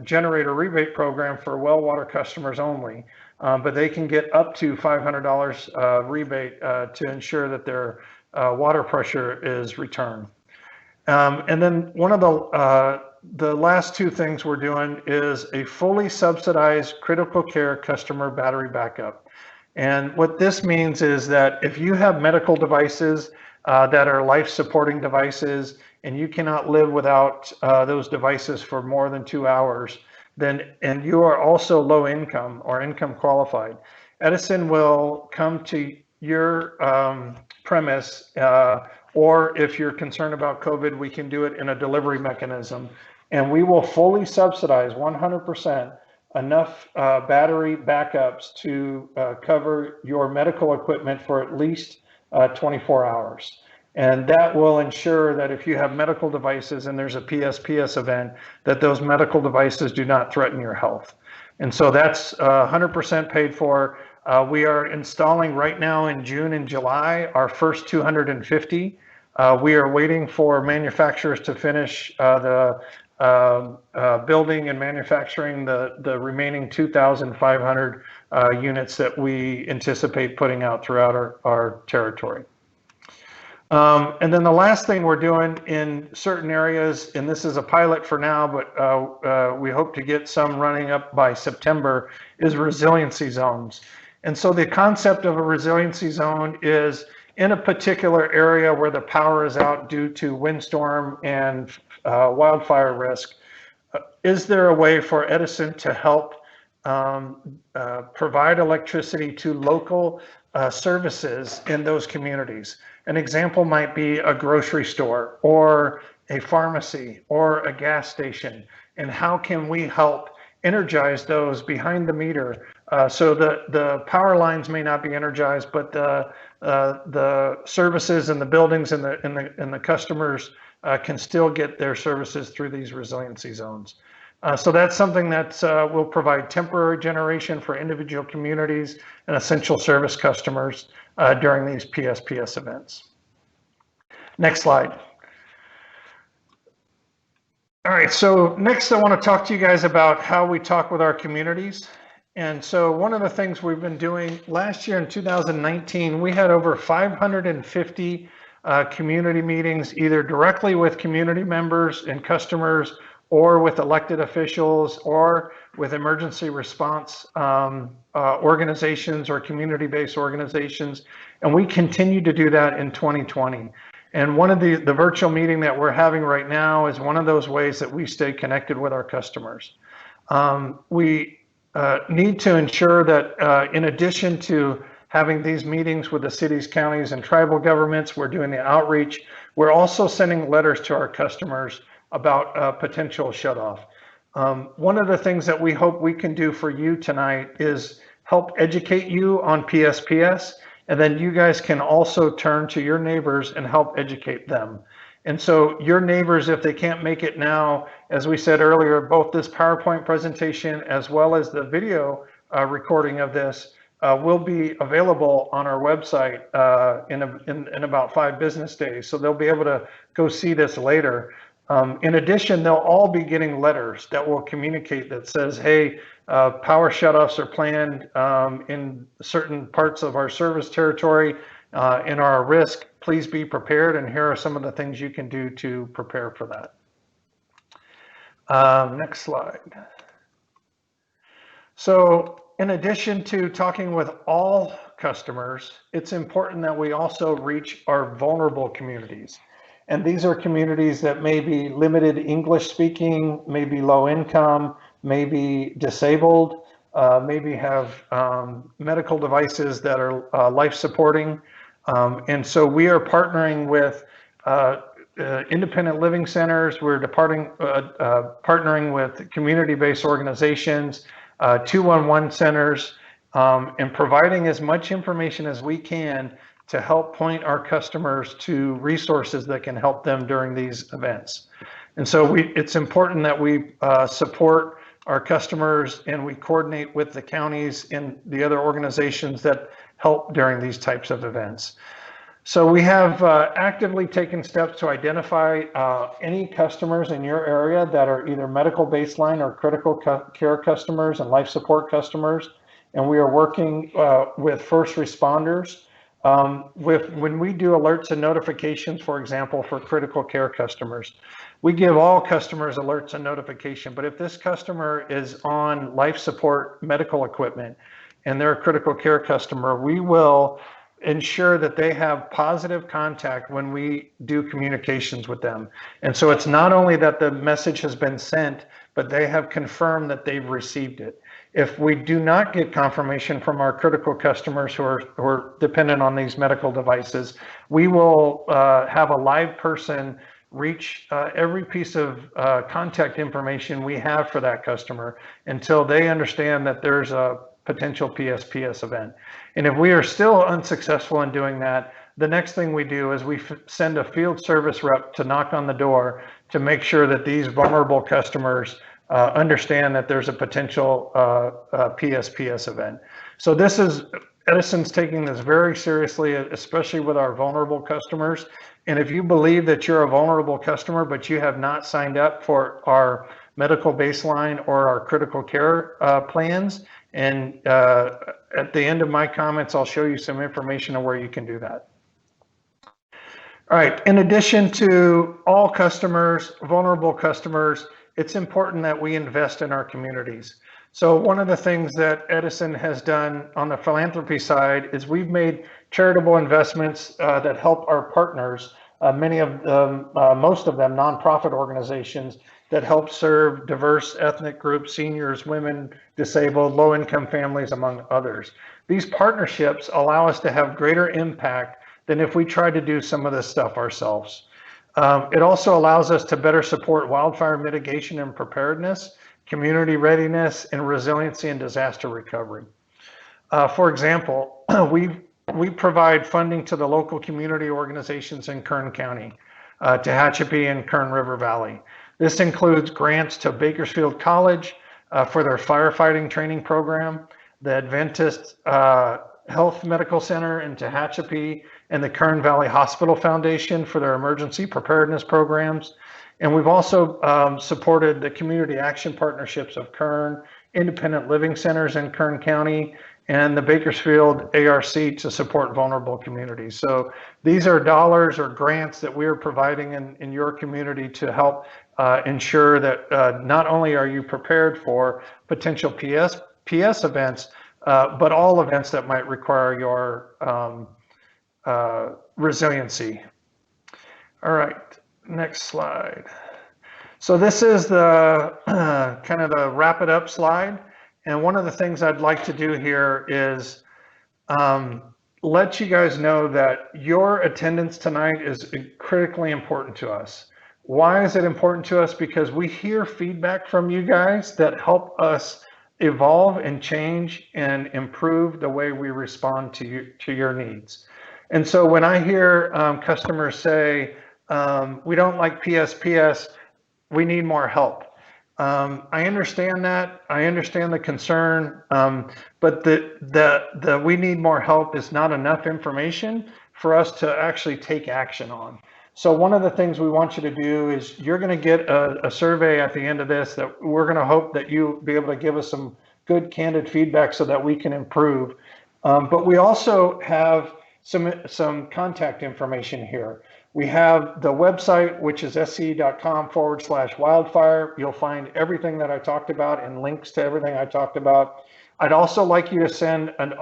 generator rebate program for well water customers only, but they can get up to $500 rebate to ensure that their water pressure is returned. And then one of the last two things we're doing is a fully subsidized critical care customer battery backup. And what this means is that if you have medical devices that are life-supporting devices, and you cannot live without those devices for more than 2 hours, and you are also low income or income qualified, Edison will come to your premise, or if you're concerned about COVID, we can do it in a delivery mechanism, and we will fully subsidize 100% enough battery backups to cover your medical equipment for at least 24 hours. And that will ensure that if you have medical devices and there's a PSPS event, that those medical devices do not threaten your health. And so that's 100% paid for. We are installing right now in June and July our first 250. We are waiting for manufacturers to finish the building and manufacturing the remaining 2,500 units that we anticipate putting out throughout our territory. And then the last thing we're doing in certain areas, and this is a pilot for now, but we hope to get some running up by September, is resiliency zones. And so the concept of a resiliency zone is in a particular area where the power is out due to windstorm and wildfire risk. Is there a way for Edison to help provide electricity to local services in those communities? An example might be a grocery store or a pharmacy or a gas station. And how can we help energize those behind the meter so that the power lines may not be energized, but the services and the buildings and the customers can still get their services through these resiliency zones. So that's something that will provide temporary generation for individual communities and essential service customers during these PSPS events. Next slide. All right, so next I want to talk to you guys about how we talk with our communities. And so one of the things we've been doing last year in 2019, we had over 550 community meetings, either directly with community members and customers, or with elected officials, or with emergency response organizations or community-based organizations. And we continue to do that in 2020. And one of the virtual meeting that we're having right now is one of those ways that we stay connected with our customers. We need to ensure that in addition to having these meetings with the cities, counties, and tribal governments, we're doing the outreach. We're also sending letters to our customers about potential shutoff. One of the things that we hope we can do for you tonight is help educate you on PSPS, and then you guys can also turn to your neighbors and help educate them. And so your neighbors, if they can't make it now, as we said earlier, both this PowerPoint presentation as well as the video recording of this will be available on our website in about 5 business days. So they'll be able to go see this later. In addition, they'll all be getting letters that will communicate that says, hey, power shutoffs are planned in certain parts of our service territory and are a risk. Please be prepared, and here are some of the things you can do to prepare for that. Next slide. So in addition to talking with all customers, it's important that we also reach our vulnerable communities. And these are communities that may be limited English speaking, maybe low income, maybe disabled, maybe have medical devices that are life supporting. And so we are partnering with independent living centers. We're partnering with community-based organizations, 211 centers, and providing as much information as we can to help point our customers to resources that can help them during these events. And so it's important that we support our customers and we coordinate with the counties and the other organizations that help during these types of events. So we have actively taken steps to identify any customers in your area that are either medical baseline or critical care customers and life support customers. And we are working with first responders. When we do alerts and notifications, for example, for critical care customers, we give all customers alerts and notification. But if this customer is on life support medical equipment and they're a critical care customer, we will ensure that they have positive contact when we do communications with them. And so it's not only that the message has been sent, but they have confirmed that they've received it. If we do not get confirmation from our critical customers who are dependent on these medical devices, we will have a live person reach every piece of contact information we have for that customer until they understand that there's a potential PSPS event. And if we are still unsuccessful in doing that, the next thing we do is we send a field service rep to knock on the door to make sure that these vulnerable customers understand that there's a potential PSPS event. So Edison's taking this very seriously, especially with our vulnerable customers. And if you believe that you're a vulnerable customer, but you have not signed up for our medical baseline or our critical care plans, and at the end of my comments, I'll show you some information on where you can do that. All right, in addition to all customers, vulnerable customers, it's important that we invest in our communities. So one of the things that Edison has done on the philanthropy side is we've made charitable investments that help our partners, many of them, most of them nonprofit organizations that help serve diverse ethnic groups, seniors, women, disabled, low-income families, among others. These partnerships allow us to have greater impact than if we try to do some of this stuff ourselves. It also allows us to better support wildfire mitigation and preparedness, community readiness, and resiliency and disaster recovery. For example, we provide funding to the local community organizations in Kern County, Tehachapi and Kern River Valley. This includes grants to Bakersfield College for their firefighting training program, the Adventist Health Medical Center in Tehachapi, and the Kern Valley Hospital Foundation for their emergency preparedness programs. And we've also supported the community action partnerships of Kern, independent living centers in Kern County, and the Bakersfield ARC to support vulnerable communities. So these are dollars or grants that we are providing in your community to help ensure that not only are you prepared for potential PS events, but all events that might require your resiliency. All right, next slide. So this is the kind of the wrap it up slide. And one of the things I'd like to do here is let you guys know that your attendance tonight is critically important to us. Why is it important to us? Because we hear feedback from you guys that help us evolve and change and improve the way we respond to your needs. And so when I hear customers say, we don't like PSPS, we need more help. I understand that. I understand the concern, but the we need more help is not enough information for us to actually take action on. So one of the things we want you to do is you're going to get a survey at the end of this that we're going to hope that you'll be able to give us some good candid feedback so that we can improve. But we also have some contact information here. We have the website, which is sce.com/wildfire. You'll find everything that I talked about and links to everything I talked about. I'd also like you to send an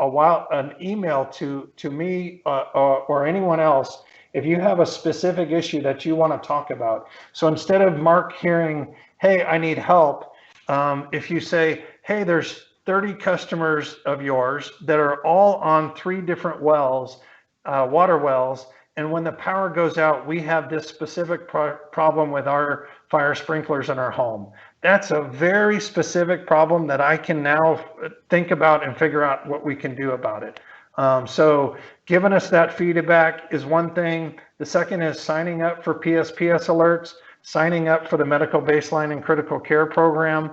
email to me or anyone else if you have a specific issue that you want to talk about. So instead of Mark hearing, hey, I need help, if you say, hey, there's 30 customers of yours that are all on 3 different wells, water wells, and when the power goes out, we have this specific problem with our fire sprinklers in our home. That's a very specific problem that I can now think about and figure out what we can do about it. So giving us that feedback is one thing. The second is signing up for PSPS alerts, signing up for the medical baseline and critical care program.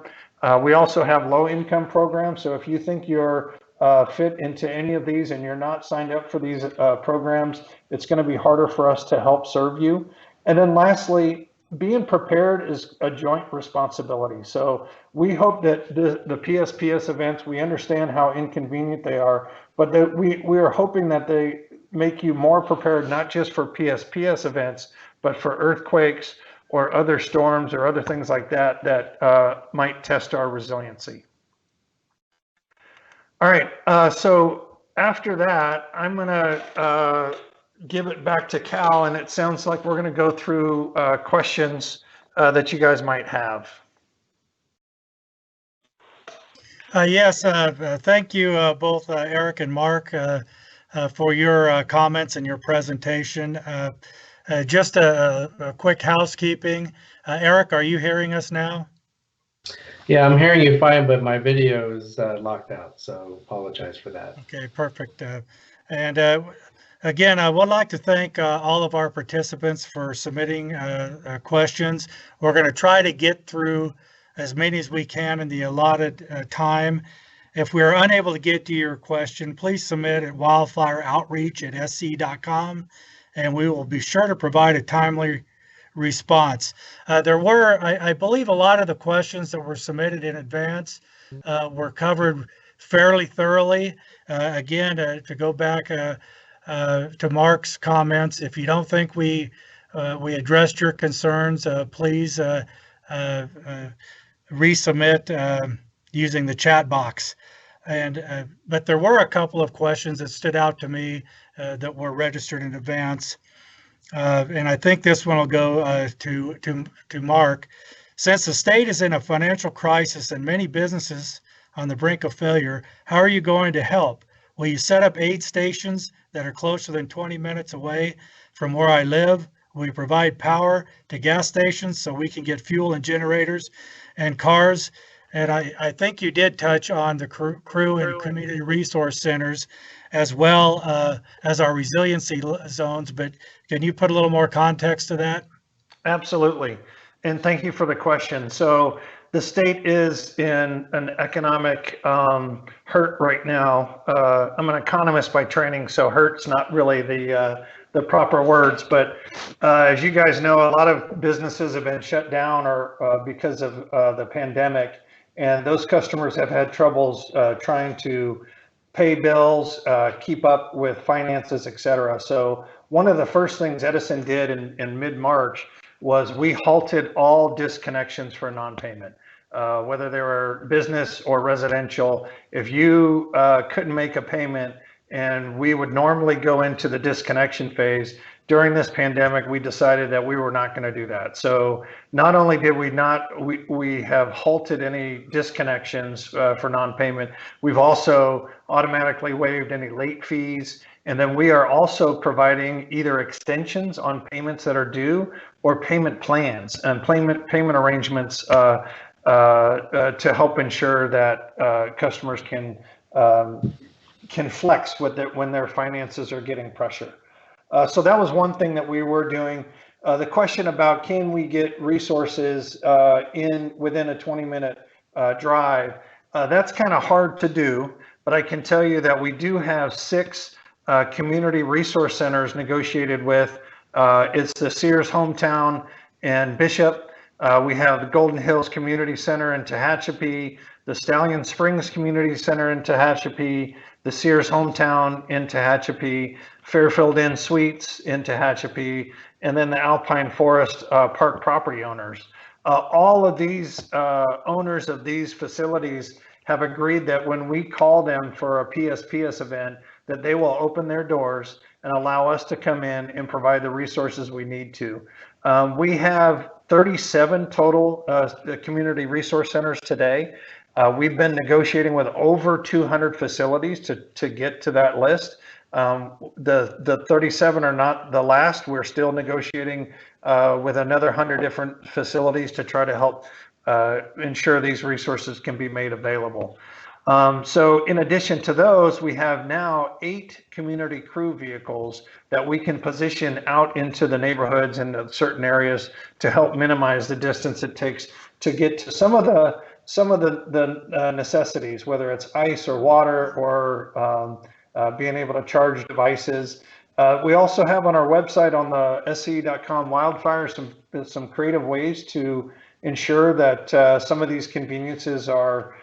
We also have low income programs. So if you think you're fit into any of these and you're not signed up for these programs, it's going to be harder for us to help serve you. And then lastly, being prepared is a joint responsibility. So we hope that the PSPS events, we understand how inconvenient they are, but that we are hoping that they make you more prepared, not just for PSPS events, but for earthquakes or other storms or other things like that that might test our resiliency. All right, so after that, I'm gonna give it back to Cal, and it sounds like we're gonna go through questions that you guys might have. Yes, thank you both Eric and Mark for your comments and your presentation. Just a quick housekeeping. Eric, are you hearing us now? Yeah, I'm hearing you fine, but my video is locked out, so apologize for that. Okay, perfect. And again, I would like to thank all of our participants for submitting questions. We're going to try to get through as many as we can in the allotted time. If we are unable to get to your question, please submit at wildfireoutreach@sce.com, and we will be sure to provide a timely response. There were, I believe, a lot of the questions that were submitted in advance were covered fairly thoroughly. Again, to go back to Mark's comments, if you don't think we addressed your concerns, please resubmit using the chat box. And but there were a couple of questions that stood out to me that were registered in advance. And I think this one will go to Mark. Since the state is in a financial crisis and many businesses on the brink of failure, how are you going to help? Will you set up aid stations that are closer than 20 minutes away from where I live? Will you provide power to gas stations so we can get fuel and generators and cars? And I think you did touch on the crew and community resource centers as well as our resiliency zones, but can you put a little more context to that? Absolutely. And thank you for the question. So the state is in an economic hurt right now. I'm an economist by training, so hurt's not really the proper words, but as you guys know, a lot of businesses have been shut down or because of the pandemic, and those customers have had troubles trying to pay bills, keep up with finances, et cetera. So one of the first things Edison did in mid-March was we halted all disconnections for non-payment, whether they were business or residential. If you couldn't make a payment, and we would normally go into the disconnection phase, during this pandemic, we decided that we were not going to do that. So not only did we have halted any disconnections for non-payment, we've also automatically waived any late fees. And then we are also providing either extensions on payments that are due or payment plans and payment arrangements to help ensure that customers can flex with it when their finances are getting pressure. So that was one thing that we were doing. The question about can we get resources within a 20-minute drive, that's kind of hard to do, but I can tell you that we do have 6 community resource centers negotiated with. It's the Sears Hometown and Bishop. We have the Golden Hills Community Center in Tehachapi, the Stallion Springs Community Center in Tehachapi, the Sears Hometown in Tehachapi, Fairfield Inn Suites in Tehachapi, and then the Alpine Forest Park property owners. All of these owners of these facilities have agreed that when we call them for a PSPS event, that they will open their doors and allow us to come in and provide the resources we need to. We have 37 total community resource centers today. We've been negotiating with over 200 facilities to get to that list. The 37 are not the last. We're still negotiating with another 100 different facilities to try to help ensure these resources can be made available. So in addition to those, we have now 8 community crew vehicles that we can position out into the neighborhoods and certain areas to help minimize the distance it takes to get to some of the necessities, whether it's ice or water or being able to charge devices. We also have on our website on the sce.com Wildfire some creative ways to ensure that some of these conveniences are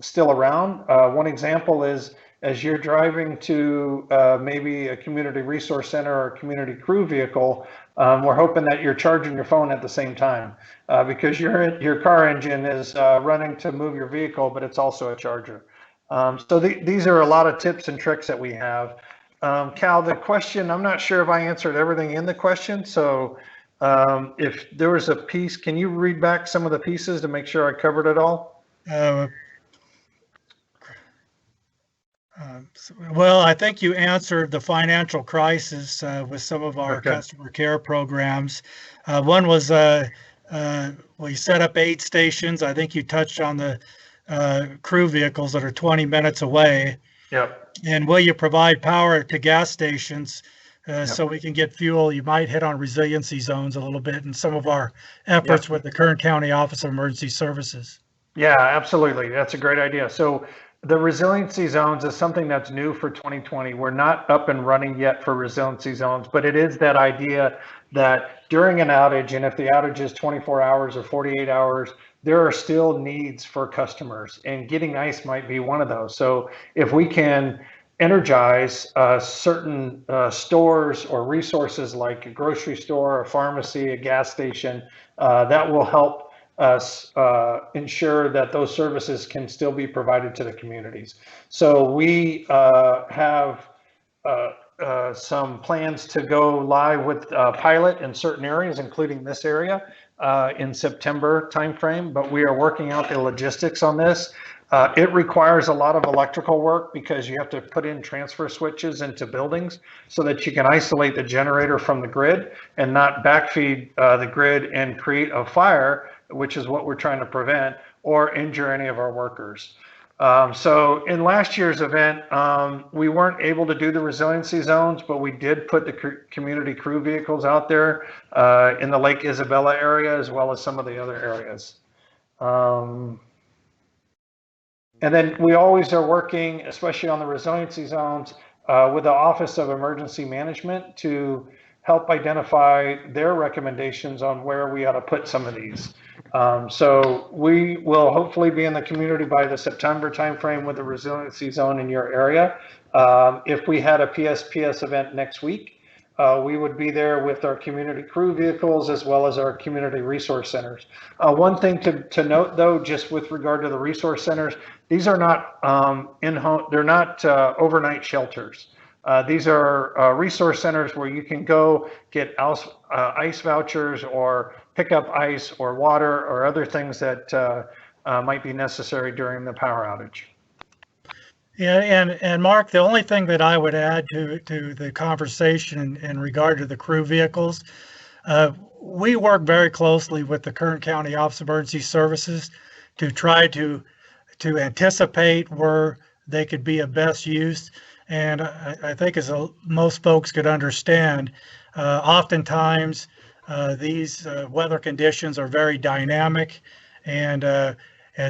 still around. One example is as you're driving to maybe a community resource center or a community crew vehicle, we're hoping that you're charging your phone at the same time because your car engine is running to move your vehicle, but it's also a charger. So these are a lot of tips and tricks that we have. Cal, the question, I'm not sure if I answered everything in the question. So if there was a piece, can you read back some of the pieces to make sure I covered it all? Well, I think you answered the financial crisis with some of our Okay. customer care programs. One was we set up aid stations. I think you touched on the crew vehicles that are 20 minutes away. Yep. And will you provide power to gas stations Yep. so we can get fuel? You might hit on resiliency zones a little bit in some of our efforts Yep. with the Kern County Office of Emergency Services. Yeah, absolutely. That's a great idea. So the resiliency zones is something that's new for 2020. We're not up and running yet for resiliency zones, but it is that idea that during an outage, and if the outage is 24 hours or 48 hours, there are still needs for customers, and getting ice might be one of those. So if we can energize certain stores or resources like a grocery store, a pharmacy, a gas station, that will help us ensure that those services can still be provided to the communities. So we have some plans to go live with pilot in certain areas, including this area in September timeframe, but we are working out the logistics on this. It requires a lot of electrical work because you have to put in transfer switches into buildings so that you can isolate the generator from the grid and not backfeed the grid and create a fire, which is what we're trying to prevent, or injure any of our workers. So in last year's event, we weren't able to do the resiliency zones, but we did put the community crew vehicles out there in the Lake Isabella area, as well as some of the other areas. And then we always are working, especially on the resiliency zones, with the Office of Emergency Management to help identify their recommendations on where we ought to put some of these. So we will hopefully be in the community by the September timeframe with the resiliency zone in your area. If we had a PSPS event next week, we would be there with our community crew vehicles as well as our community resource centers. One thing to note though, just with regard to the resource centers, these are not in-home, they're not overnight shelters. These are resource centers where you can go get ice vouchers or pick up ice or water or other things that might be necessary during the power outage. Yeah, and Mark, the only thing that I would add to the conversation in regard to the crew vehicles, we work very closely with the Kern County Office of Emergency Services to try to anticipate where they could be of best use. And I think as most folks could understand, oftentimes these weather conditions are very dynamic, and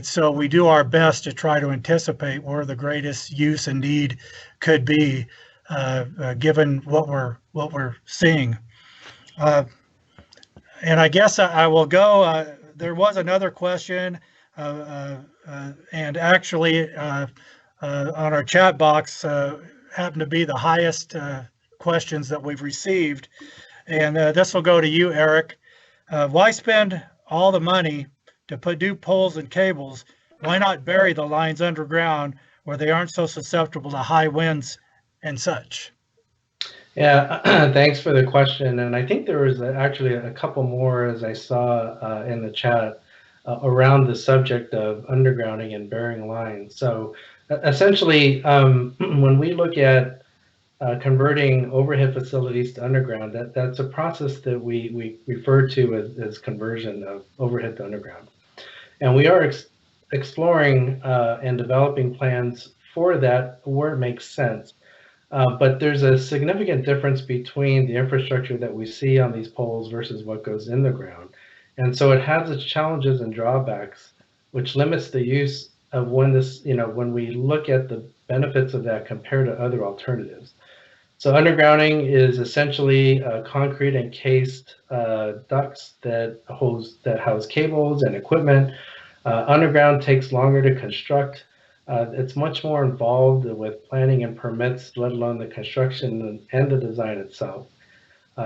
so we do our best to try to anticipate where the greatest use and need could be, given what we're seeing. And I guess I will go. There was another question, and actually on our chat box happened to be the highest questions that we've received. And this will go to you, Eric. Why spend all the money to put new poles and cables? Why not bury the lines underground where they aren't so susceptible to high winds and such? Yeah, thanks for the question. And I think there was actually a couple more, as I saw in the chat, around the subject of undergrounding and burying lines. So essentially, when we look at converting overhead facilities to underground, that's a process that we refer to as conversion of overhead to underground. And we are exploring and developing plans for that where it makes sense. But there's a significant difference between the infrastructure that we see on these poles versus what goes in the ground. And so it has its challenges and drawbacks, which limits the use of when we look at the benefits of that compared to other alternatives. So undergrounding is essentially concrete encased ducts that house cables and equipment. Underground takes longer to construct. It's much more involved with planning and permits, let alone the construction and the design itself.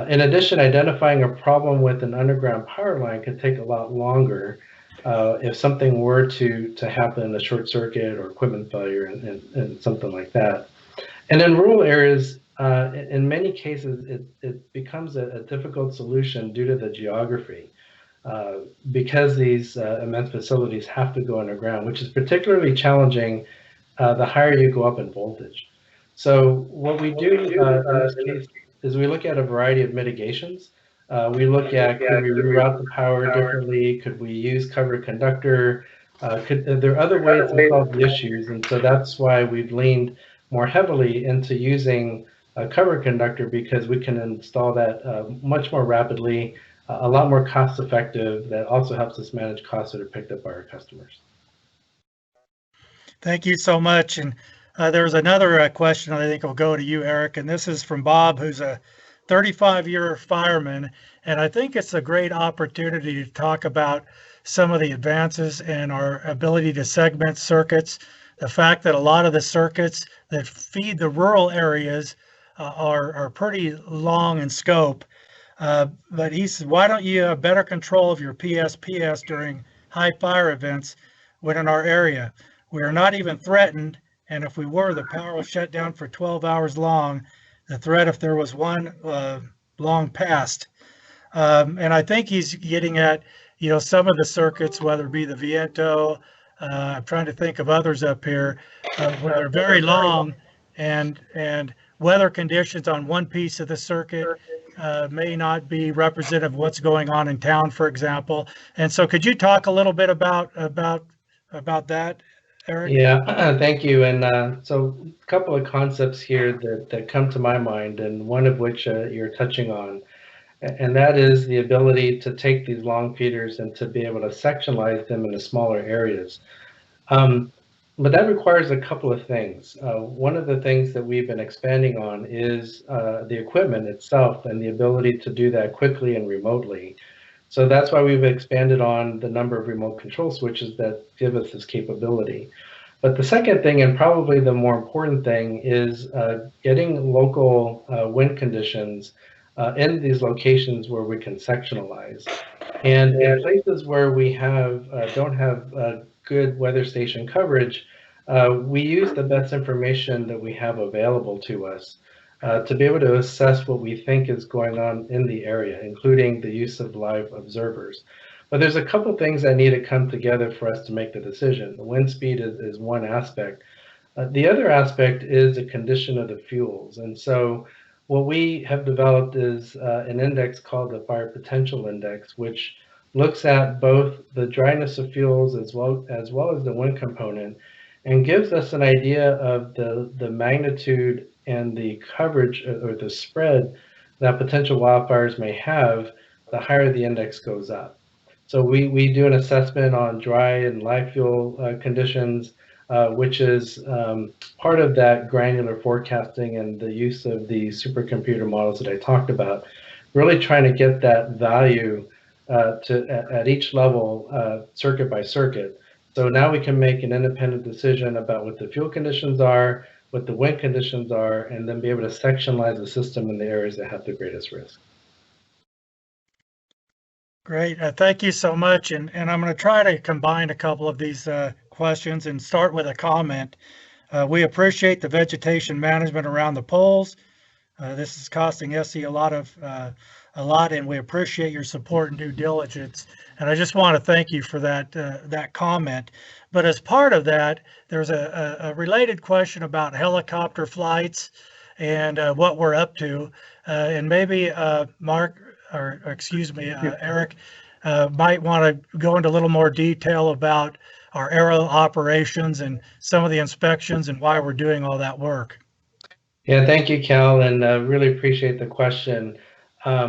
In addition, identifying a problem with an underground power line could take a lot longer if something were to happen, a short circuit or equipment failure and something like that. And in rural areas, in many cases, it becomes a difficult solution due to the geography. Because these immense facilities have to go underground, which is particularly challenging the higher you go up in voltage. So what we do in this case is we look at a variety of mitigations. We look at, could we reroute the power differently? Could we use covered conductor? Are there other ways to solve the issues? And so that's why we've leaned more heavily into using a covered conductor, because we can install that much more rapidly, a lot more cost effective. That also helps us manage costs that are picked up by our customers. Thank you so much. And there's another question I think will go to you, Eric, and this is from Bob, who's a 35-year fireman. And I think it's a great opportunity to talk about some of the advances in our ability to segment circuits. The fact that a lot of the circuits that feed the rural areas are pretty long in scope. But he says, why don't you have better control of your PSPS during high fire events when in our area? We are not even threatened, and if we were, the power was shut down for 12 hours long. The threat, if there was one, long past. And I think he's getting at, some of the circuits, whether it be the Viento, I'm trying to think of others up here, where they're very long, and weather conditions on one piece of the circuit may not be representative of what's going on in town, for example. And so could you talk a little bit about that, Eric? Yeah, thank you. And so a couple of concepts here that come to my mind, and one of which you're touching on, and that is the ability to take these long feeders and to be able to sectionalize them into smaller areas. But that requires a couple of things. One of the things that we've been expanding on is the equipment itself and the ability to do that quickly and remotely. So that's why we've expanded on the number of remote control switches that give us this capability. But the second thing, and probably the more important thing, is getting local wind conditions in these locations where we can sectionalize. And in places where we don't have good weather station coverage, we use the best information that we have available to us to be able to assess what we think is going on in the area, including the use of live observers. But there's a couple things that need to come together for us to make the decision. The wind speed is one aspect. The other aspect is the condition of the fuels. And so what we have developed is an index called the Fire Potential Index, which looks at both the dryness of fuels as well as the wind component, and gives us an idea of the magnitude and the coverage or the spread that potential wildfires may have. The higher the index goes up. So we do an assessment on dry and live fuel conditions, which is part of that granular forecasting and the use of the supercomputer models that I talked about, really trying to get that value at each level, circuit by circuit. So now we can make an independent decision about what the fuel conditions are, what the wind conditions are, and then be able to sectionalize the system in the areas that have the greatest risk. Great. Thank you so much. And I'm going to try to combine a couple of these questions and start with a comment. We appreciate the vegetation management around the poles. This is costing SE a lot, and we appreciate your support and due diligence. And I just want to thank you for that comment. But as part of that, there's a related question about helicopter flights and what we're up to. And maybe Mark, or excuse me, Eric, might want to go into a little more detail about our aerial operations and some of the inspections and why we're doing all that work. Yeah, thank you, Cal, and really appreciate the question.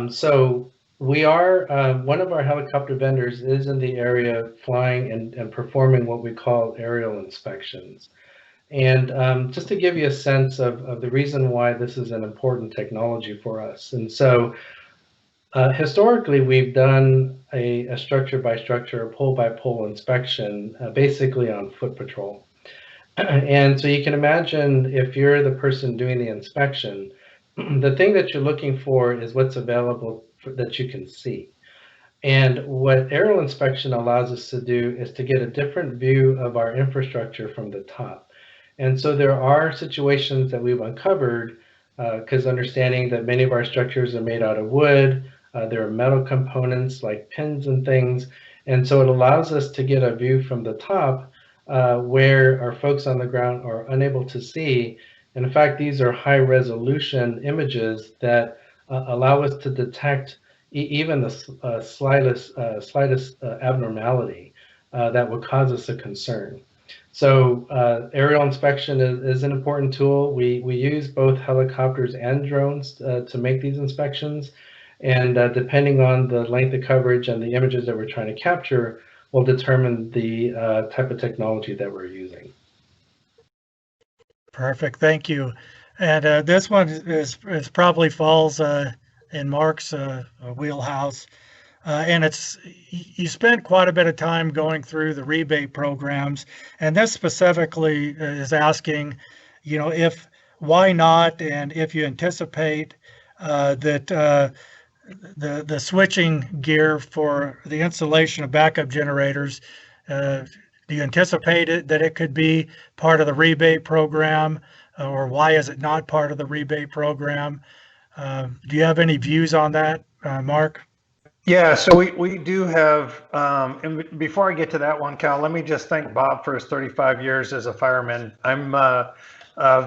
So we are, one of our helicopter vendors is in the area flying and performing what we call aerial inspections. And just to give you a sense of the reason why this is an important technology for us. And so historically, we've done a structure by structure, pole by pole inspection, basically on foot patrol. And so you can imagine if you're the person doing the inspection, the thing that you're looking for is what's available that you can see. And what aerial inspection allows us to do is to get a different view of our infrastructure from the top. And so there are situations that we've uncovered, because understanding that many of our structures are made out of wood, there are metal components like pins and things. And so it allows us to get a view from the top where our folks on the ground are unable to see. And in fact, these are high resolution images that allow us to detect even the slightest abnormality that would cause us a concern. So aerial inspection is an important tool. We use both helicopters and drones to make these inspections. And depending on the length of coverage and the images that we're trying to capture, will determine the type of technology that we're using. Perfect, thank you. And this one is probably falls in Mark's wheelhouse. And you spent quite a bit of time going through the rebate programs, and this specifically is asking, why not, and if you anticipate that the switching gear for the installation of backup generators, do you anticipate that it could be part of the rebate program, or why is it not part of the rebate program? Do you have any views on that, Mark? Yeah, so we do have, and before I get to that one, Cal, let me just thank Bob for his 35 years as a fireman. I'm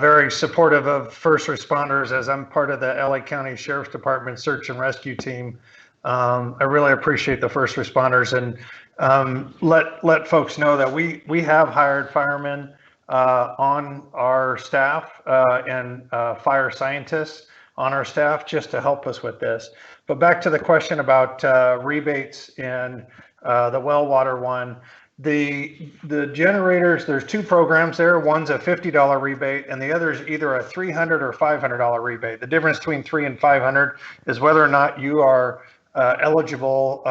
very supportive of first responders, as I'm part of the LA County Sheriff's Department search and rescue team. I really appreciate the first responders, and let folks know that we have hired firemen on our staff and fire scientists on our staff just to help us with this. But back to the question about rebates and the well water one. The generators, there's two programs there. One's a $50 rebate, and the other is either a $300 or $500 rebate. The difference between $300 and $500 is whether or not you are eligible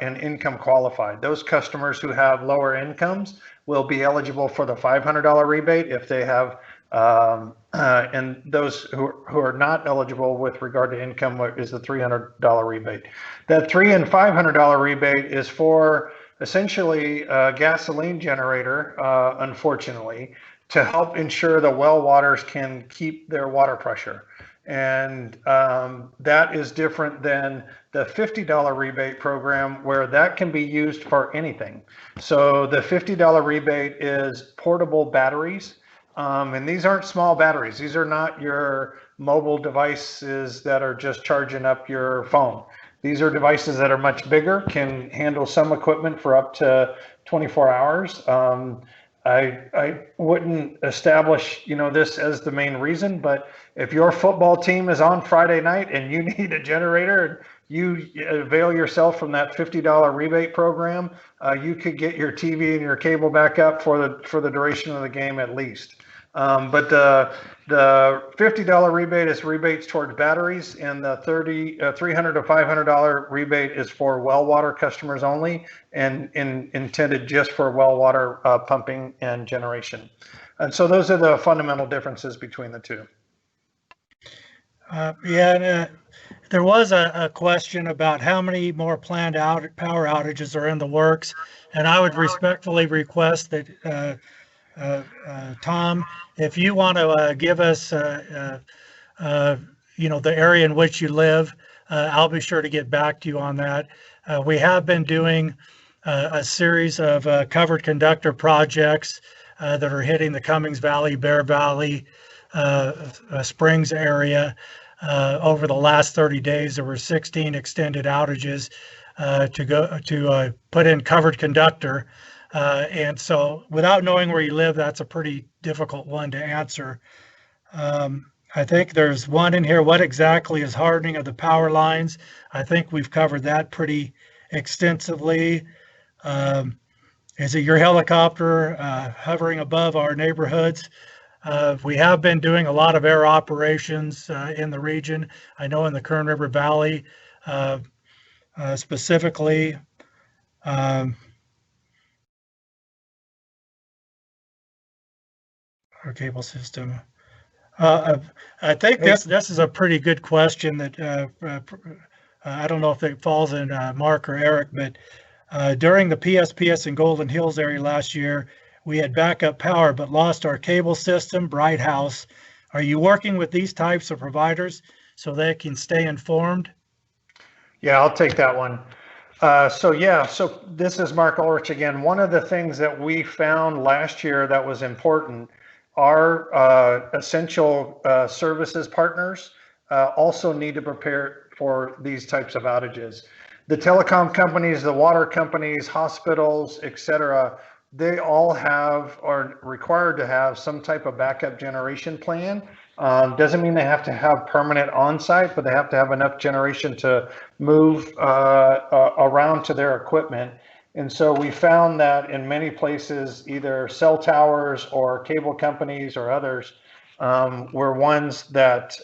and income qualified. Those customers who have lower incomes will be eligible for the $500 rebate if they have, and those who are not eligible with regard to income is the $300 rebate. That $300 and $500 rebate is for essentially a gasoline generator, unfortunately, to help ensure the well waters can keep their water pressure. And that is different than the $50 rebate program, where that can be used for anything. So the $50 rebate is portable batteries. And these aren't small batteries. These are not your mobile devices that are just charging up your phone. These are devices that are much bigger, can handle some equipment for up to 24 hours. I wouldn't establish, this as the main reason, but if your football team is on Friday night and you need a generator and you avail yourself from that $50 rebate program, you could get your TV and your cable back up for the duration of the game at least. But the $50 rebate is rebates towards batteries, and the $300 to $500 rebate is for well water customers only, and intended just for well water pumping and generation. And so those are the fundamental differences between the two. There was a question about how many more planned power outages are in the works, and I would respectfully request that Tom, if you want to give us, the area in which you live, I'll be sure to get back to you on that. We have been doing a series of covered conductor projects that are hitting the Cummings Valley, Bear Valley, Springs area. Over the last 30 days, there were 16 extended outages to put in covered conductor. And so without knowing where you live, that's a pretty difficult one to answer. I think there's one in here. What exactly is hardening of the power lines? I think we've covered that pretty extensively. Is it your helicopter hovering above our neighborhoods? We have been doing a lot of air operations in the region. I know in the Kern River Valley, specifically, our cable system. I think this is a pretty good question that I don't know if it falls in Mark or Eric, but during the PSPS in Golden Hills area last year, we had backup power but lost our cable system, Bright House. Are you working with these types of providers so they can stay informed? Yeah, I'll take that one. So this is Mark Ulrich again. One of the things that we found last year that was important, our essential services partners also need to prepare for these types of outages. The telecom companies, the water companies, hospitals, etc., they all are required to have some type of backup generation plan. Doesn't mean they have to have permanent on-site, but they have to have enough generation to move around to their equipment. And so we found that in many places, either cell towers or cable companies or others were ones that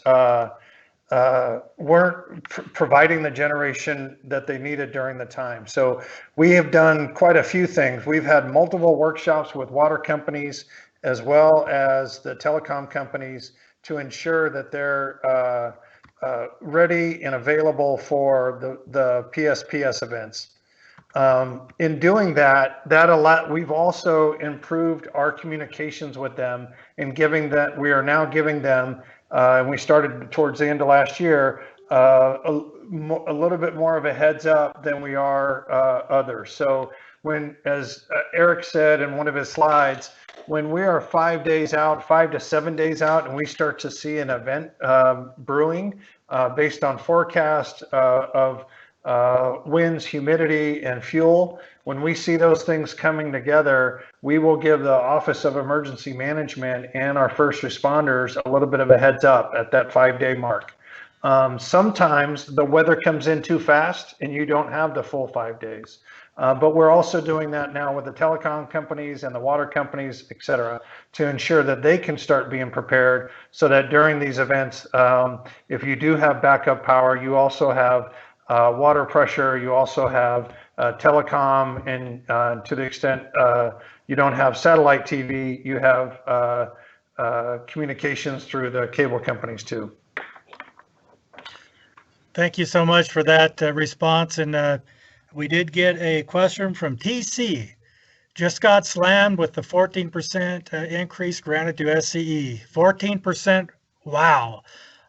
weren't providing the generation that they needed during the time. So we have done quite a few things. We've had multiple workshops with water companies as well as the telecom companies to ensure that they're ready and available for the PSPS events. In doing that, we've also improved our communications with them and we are now giving them, and we started towards the end of last year, a little bit more of a heads up than we are others. So as Eric said in one of his slides, when we are 5 days out, 5 to 7 days out, and we start to see an event brewing based on forecast of winds, humidity, and fuel, when we see those things coming together, we will give the Office of Emergency Management and our first responders a little bit of a heads up at that 5-day mark. Sometimes the weather comes in too fast and you don't have the full 5 days. But we're also doing that now with the telecom companies and the water companies, et cetera, to ensure that they can start being prepared so that during these events, if you do have backup power, you also have water pressure, you also have telecom, and to the extent you don't have satellite TV, you have communications through the cable companies too. Thank you so much for that response. And we did get a question from TC. Just got slammed with the 14% increase granted to SCE. 14%, wow.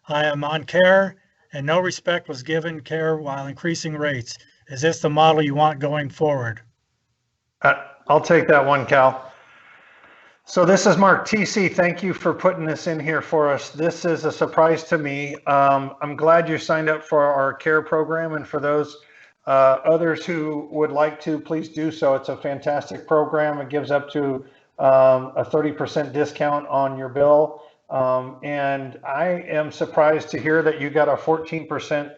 I am on care and no respect was given care while increasing rates. Is this the model you want going forward? I'll take that one, Cal. So this is Mark. TC, thank you for putting this in here for us. This is a surprise to me. I'm glad you signed up for our CARE program, and for those others who would like to, please do so. It's a fantastic program. It gives up to a 30% discount on your bill. And I am surprised to hear that you got a 14%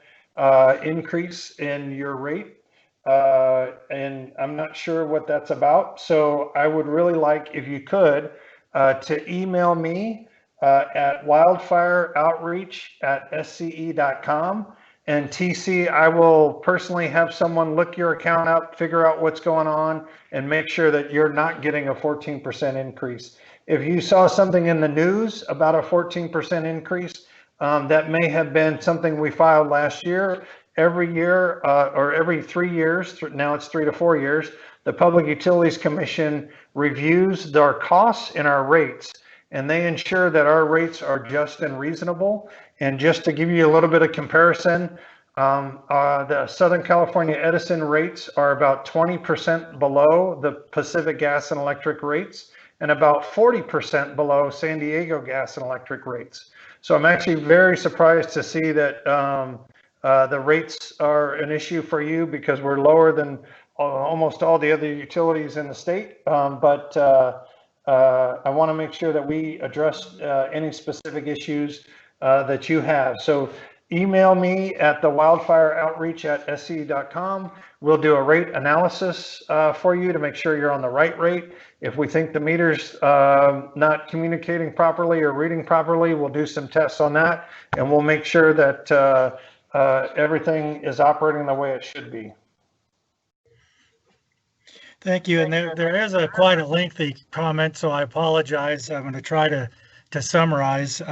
increase in your rate. And I'm not sure what that's about. So I would really like, if you could, to email me at wildfireoutreach@sce.com. And TC, I will personally have someone look your account up, figure out what's going on, and make sure that you're not getting a 14% increase. If you saw something in the news about a 14% increase, that may have been something we filed last year. Every year or every 3 years, now it's 3 to 4 years, the Public Utilities Commission reviews our costs and our rates, and they ensure that our rates are just and reasonable. And just to give you a little bit of comparison, the Southern California Edison rates are about 20% below the Pacific Gas and Electric rates, and about 40% below San Diego gas and electric rates. So I'm actually very surprised to see that the rates are an issue for you, because we're lower than almost all the other utilities in the state. But I want to make sure that we address any specific issues that you have. So email me at the wildfireoutreach@sce.com. We'll do a rate analysis for you to make sure you're on the right rate. If we think the meter's not communicating properly or reading properly, we'll do some tests on that, and we'll make sure that everything is operating the way it should be. Thank you. And there is quite a lengthy comment, so I apologize. I'm going to try to summarize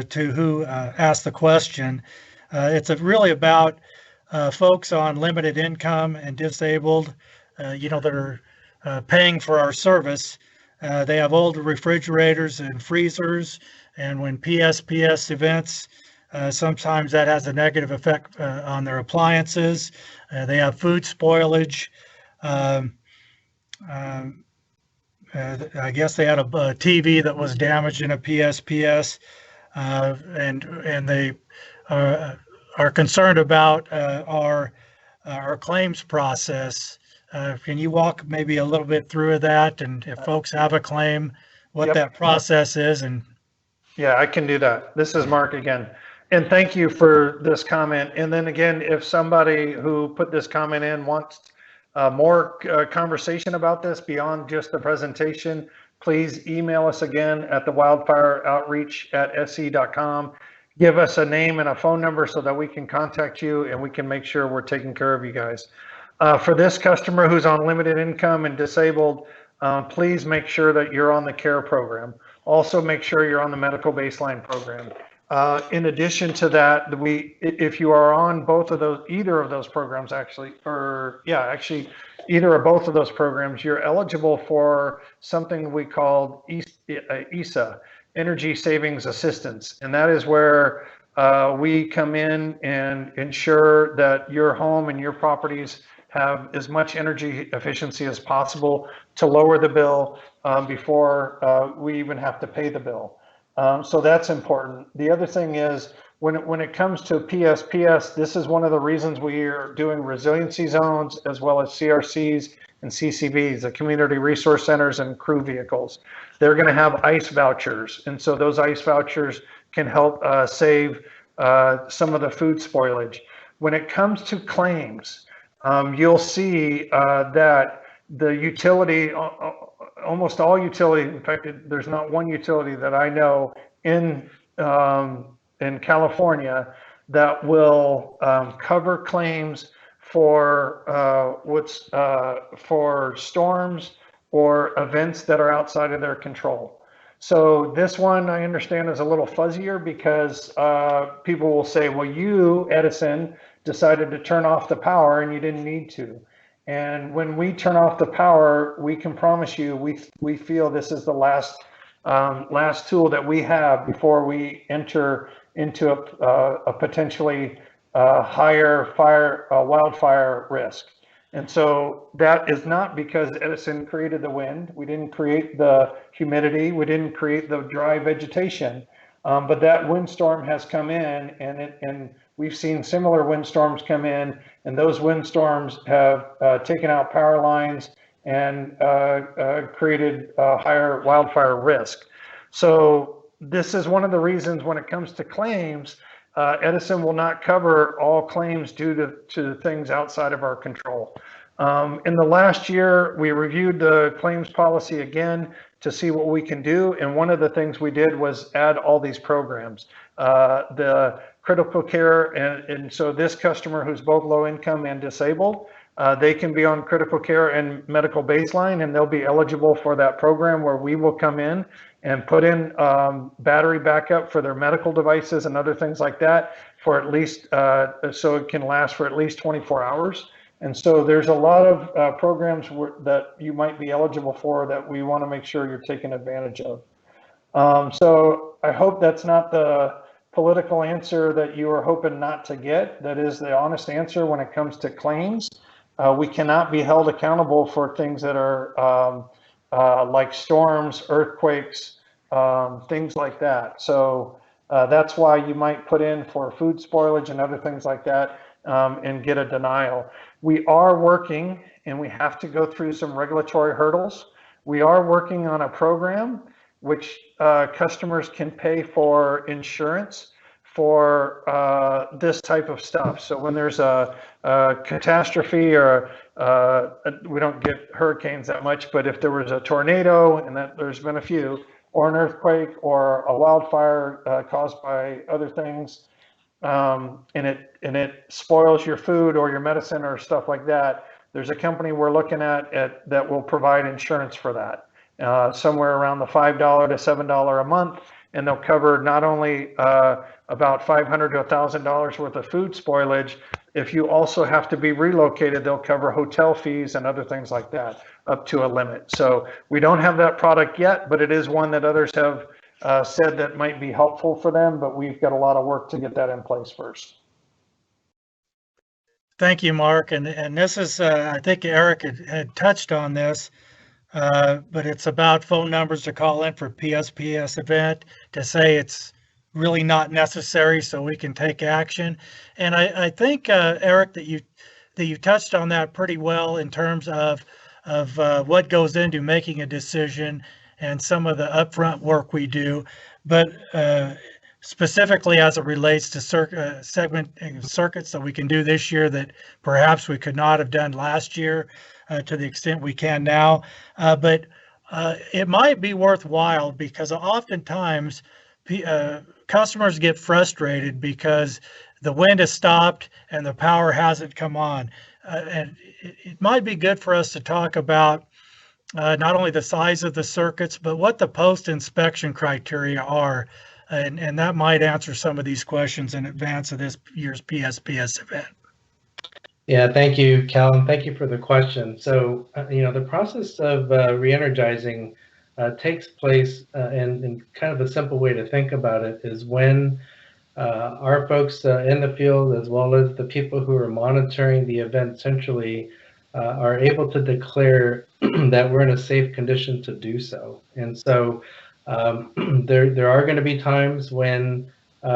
to who asked the question. It's really about folks on limited income and disabled, that are paying for our service. They have old refrigerators and freezers, and when PSPS events, sometimes that has a negative effect on their appliances. They have food spoilage. I guess they had a TV that was damaged in a PSPS, and they are concerned about our claims process. Can you walk maybe a little bit through that, and if folks have a claim, what that process is? And yeah, I can do that. This is Mark again. And thank you for this comment. And then again, if somebody who put this comment in wants more conversation about this beyond just the presentation, please email us again at the wildfireoutreach@sce.com. Give us a name and a phone number so that we can contact you and we can make sure we're taking care of you guys. For this customer who's on limited income and disabled, please make sure that you're on the CARE program. Also make sure you're on the medical baseline program. In addition to that, if you are on either of those programs, either or both of those programs, you're eligible for something we call ESA, Energy Savings Assistance. And that is where we come in and ensure that your home and your properties have as much energy efficiency as possible to lower the bill before we even have to pay the bill. So that's important. The other thing is, when it comes to PSPS, this is one of the reasons we are doing resiliency zones as well as CRCs and CCVs, the community resource centers and crew vehicles. They're going to have ICE vouchers, and so those ICE vouchers can help save some of the food spoilage. When it comes to claims, you'll see that the utility, almost all utilities, in fact, there's not one utility that I know in California that will cover claims for for storms or events that are outside of their control. So this one, I understand, is a little fuzzier because people will say, well, you, Edison, decided to turn off the power and you didn't need to. And when we turn off the power, we can promise you, we feel this is the last tool that we have before we enter into a potentially higher wildfire risk. And so that is not because Edison created the wind. We didn't create the humidity. We didn't create the dry vegetation. But that windstorm has come in, and we've seen similar windstorms come in, and those windstorms have taken out power lines and created higher wildfire risk. So this is one of the reasons when it comes to claims, Edison will not cover all claims due to things outside of our control. In the last year, we reviewed the claims policy again to see what we can do. And one of the things we did was add all these programs, the critical care. And so this customer who's both low income and disabled, they can be on critical care and medical baseline, and they'll be eligible for that program where we will come in and put in battery backup for their medical devices and other things like that for at least, so it can last for at least 24 hours. And so there's a lot of programs that you might be eligible for that we want to make sure you're taking advantage of. So I hope that's not the political answer that you were hoping not to get. That is the honest answer when it comes to claims. We cannot be held accountable for things that are like storms, earthquakes, things like that. So that's why you might put in for food spoilage and other things like that and get a denial. We are working, and we have to go through some regulatory hurdles. We are working on a program which customers can pay for insurance for this type of stuff. So when there's a catastrophe, or we don't get hurricanes that much, but if there was a tornado, and that there's been a few, or an earthquake or a wildfire caused by other things, and it spoils your food or your medicine or stuff like that, there's a company we're looking at that will provide insurance for that, somewhere around the $5 to $7 a month, and they'll cover not only about $500 to $1,000 worth of food spoilage. If you also have to be relocated, they'll cover hotel fees and other things like that up to a limit. So we don't have that product yet, but it is one that others have said that might be helpful for them, but we've got a lot of work to get that in place first. Thank you, Mark. And this is, I think Eric had touched on this, but it's about phone numbers to call in for PSPS event to say it's really not necessary so we can take action. And I think, Eric, that you touched on that pretty well in terms of what goes into making a decision and some of the upfront work we do, but specifically as it relates to circuits that we can do this year that perhaps we could not have done last year to the extent we can now. But it might be worthwhile because oftentimes customers get frustrated because the wind has stopped and the power hasn't come on. And it might be good for us to talk about not only the size of the circuits, but what the post-inspection criteria are. And that might answer some of these questions in advance of this year's PSPS event. Yeah, thank you, Cal, and thank you for the question. So, the process of re-energizing takes place, and kind of a simple way to think about it is when our folks in the field, as well as the people who are monitoring the event centrally, are able to declare that we're in a safe condition to do so. And so there are going to be times when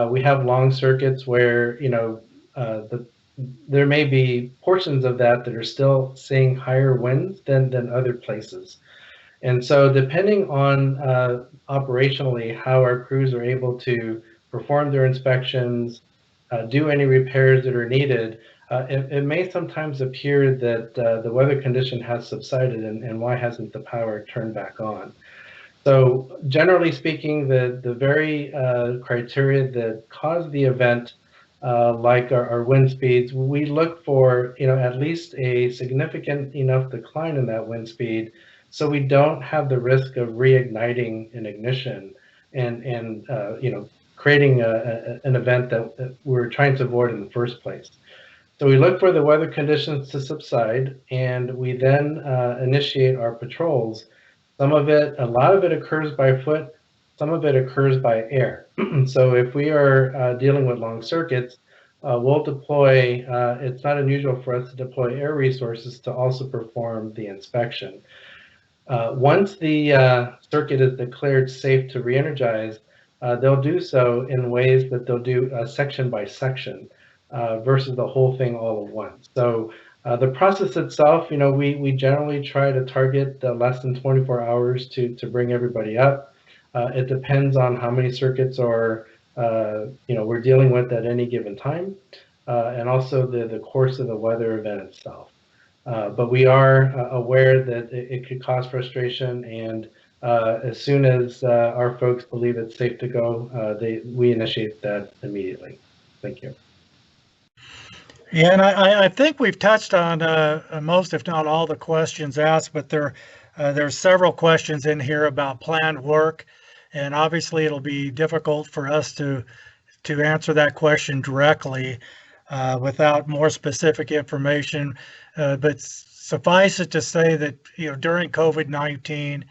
we have long circuits where, there may be portions of that are still seeing higher winds than other places. And so depending on operationally how our crews are able to perform their inspections, do any repairs that are needed, it may sometimes appear that the weather condition has subsided and why hasn't the power turned back on. So generally speaking, the very criteria that cause the event, like our wind speeds, we look for at least a significant enough decline in that wind speed so we don't have the risk of reigniting an ignition and creating an event that we're trying to avoid in the first place. So we look for the weather conditions to subside, and we then initiate our patrols. A lot of it occurs by foot, some of it occurs by air. So if we are dealing with long circuits, we'll deploy, it's not unusual for us to deploy air resources to also perform the inspection. Once the circuit is declared safe to re-energize, they'll do so in ways that they'll do section by section versus the whole thing all at once. So the process itself, we generally try to target less than 24 hours to bring everybody up. It depends on how many circuits are, we're dealing with at any given time, and also the course of the weather event itself. But we are aware that it could cause frustration, and as soon as our folks believe it's safe to go, we initiate that immediately. Thank you. Yeah, and I think we've touched on most, if not all, the questions asked, but there's several questions in here about planned work, and obviously it'll be difficult for us to answer that question directly without more specific information. But suffice it to say that during COVID-19,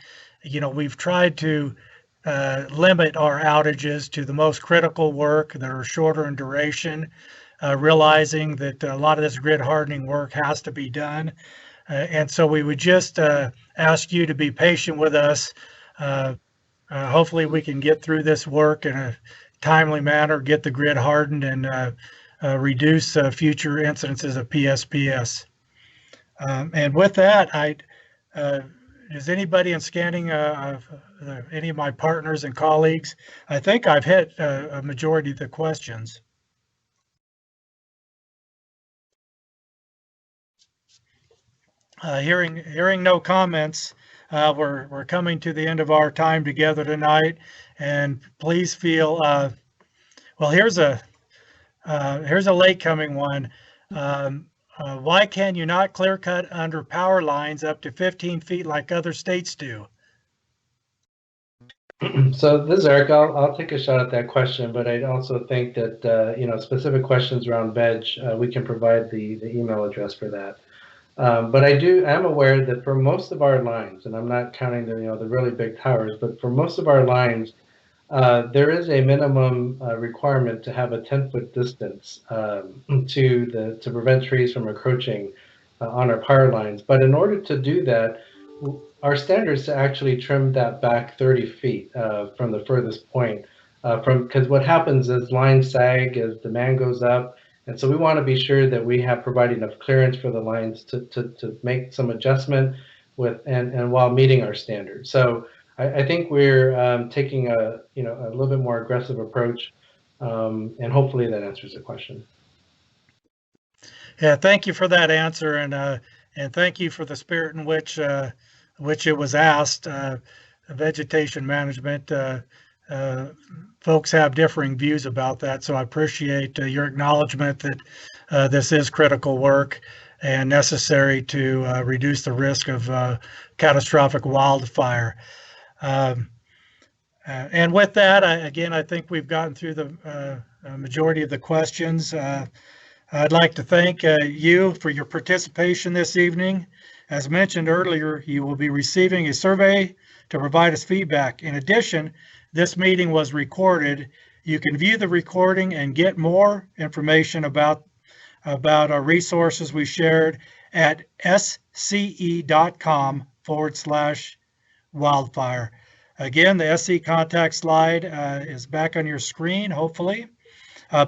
we've tried to limit our outages to the most critical work that are shorter in duration. Realizing that a lot of this grid hardening work has to be done. And so we would just ask you to be patient with us. Hopefully we can get through this work in a timely manner, get the grid hardened, and reduce future incidences of PSPS. And with that, is anybody in scanning any of my partners and colleagues? I think I've hit a majority of the questions. Hearing no comments, we're coming to the end of our time together tonight, and please feel well. Here's a late coming one. Why can you not clear cut under power lines up to 15 feet like other states do? So this is Eric. I'll take a shot at that question, but I also think that specific questions around veg, we can provide the email address for that. But I'm aware that for most of our lines, and I'm not counting the really big towers, but for most of our lines, there is a minimum requirement to have a 10-foot distance to prevent trees from encroaching on our power lines. But in order to do that, our standard is to actually trim that back 30 feet from the furthest point. Because what happens is lines sag as demand goes up. And so we want to be sure that we have provided enough clearance for the lines to make some adjustment and while meeting our standards. So I think we're taking a little bit more aggressive approach, and hopefully that answers the question. Yeah, thank you for that answer, and thank you for the spirit in which it was asked. Vegetation management. Folks have differing views about that, so I appreciate your acknowledgement that this is critical work and necessary to reduce the risk of catastrophic wildfire. And with that, I think we've gotten through the majority of the questions. I'd like to thank you for your participation this evening. As mentioned earlier, you will be receiving a survey to provide us feedback. In addition, this meeting was recorded. You can view the recording and get more information about our resources we shared at sce.com/wildfire. Again, the SC contact slide is back on your screen, hopefully.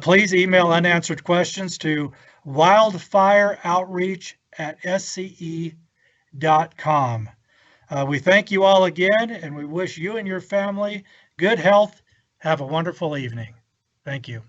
Please email unanswered questions to wildfireoutreach@sce.com. We thank you all again, and we wish you and your family good health. Have a wonderful evening. Thank you.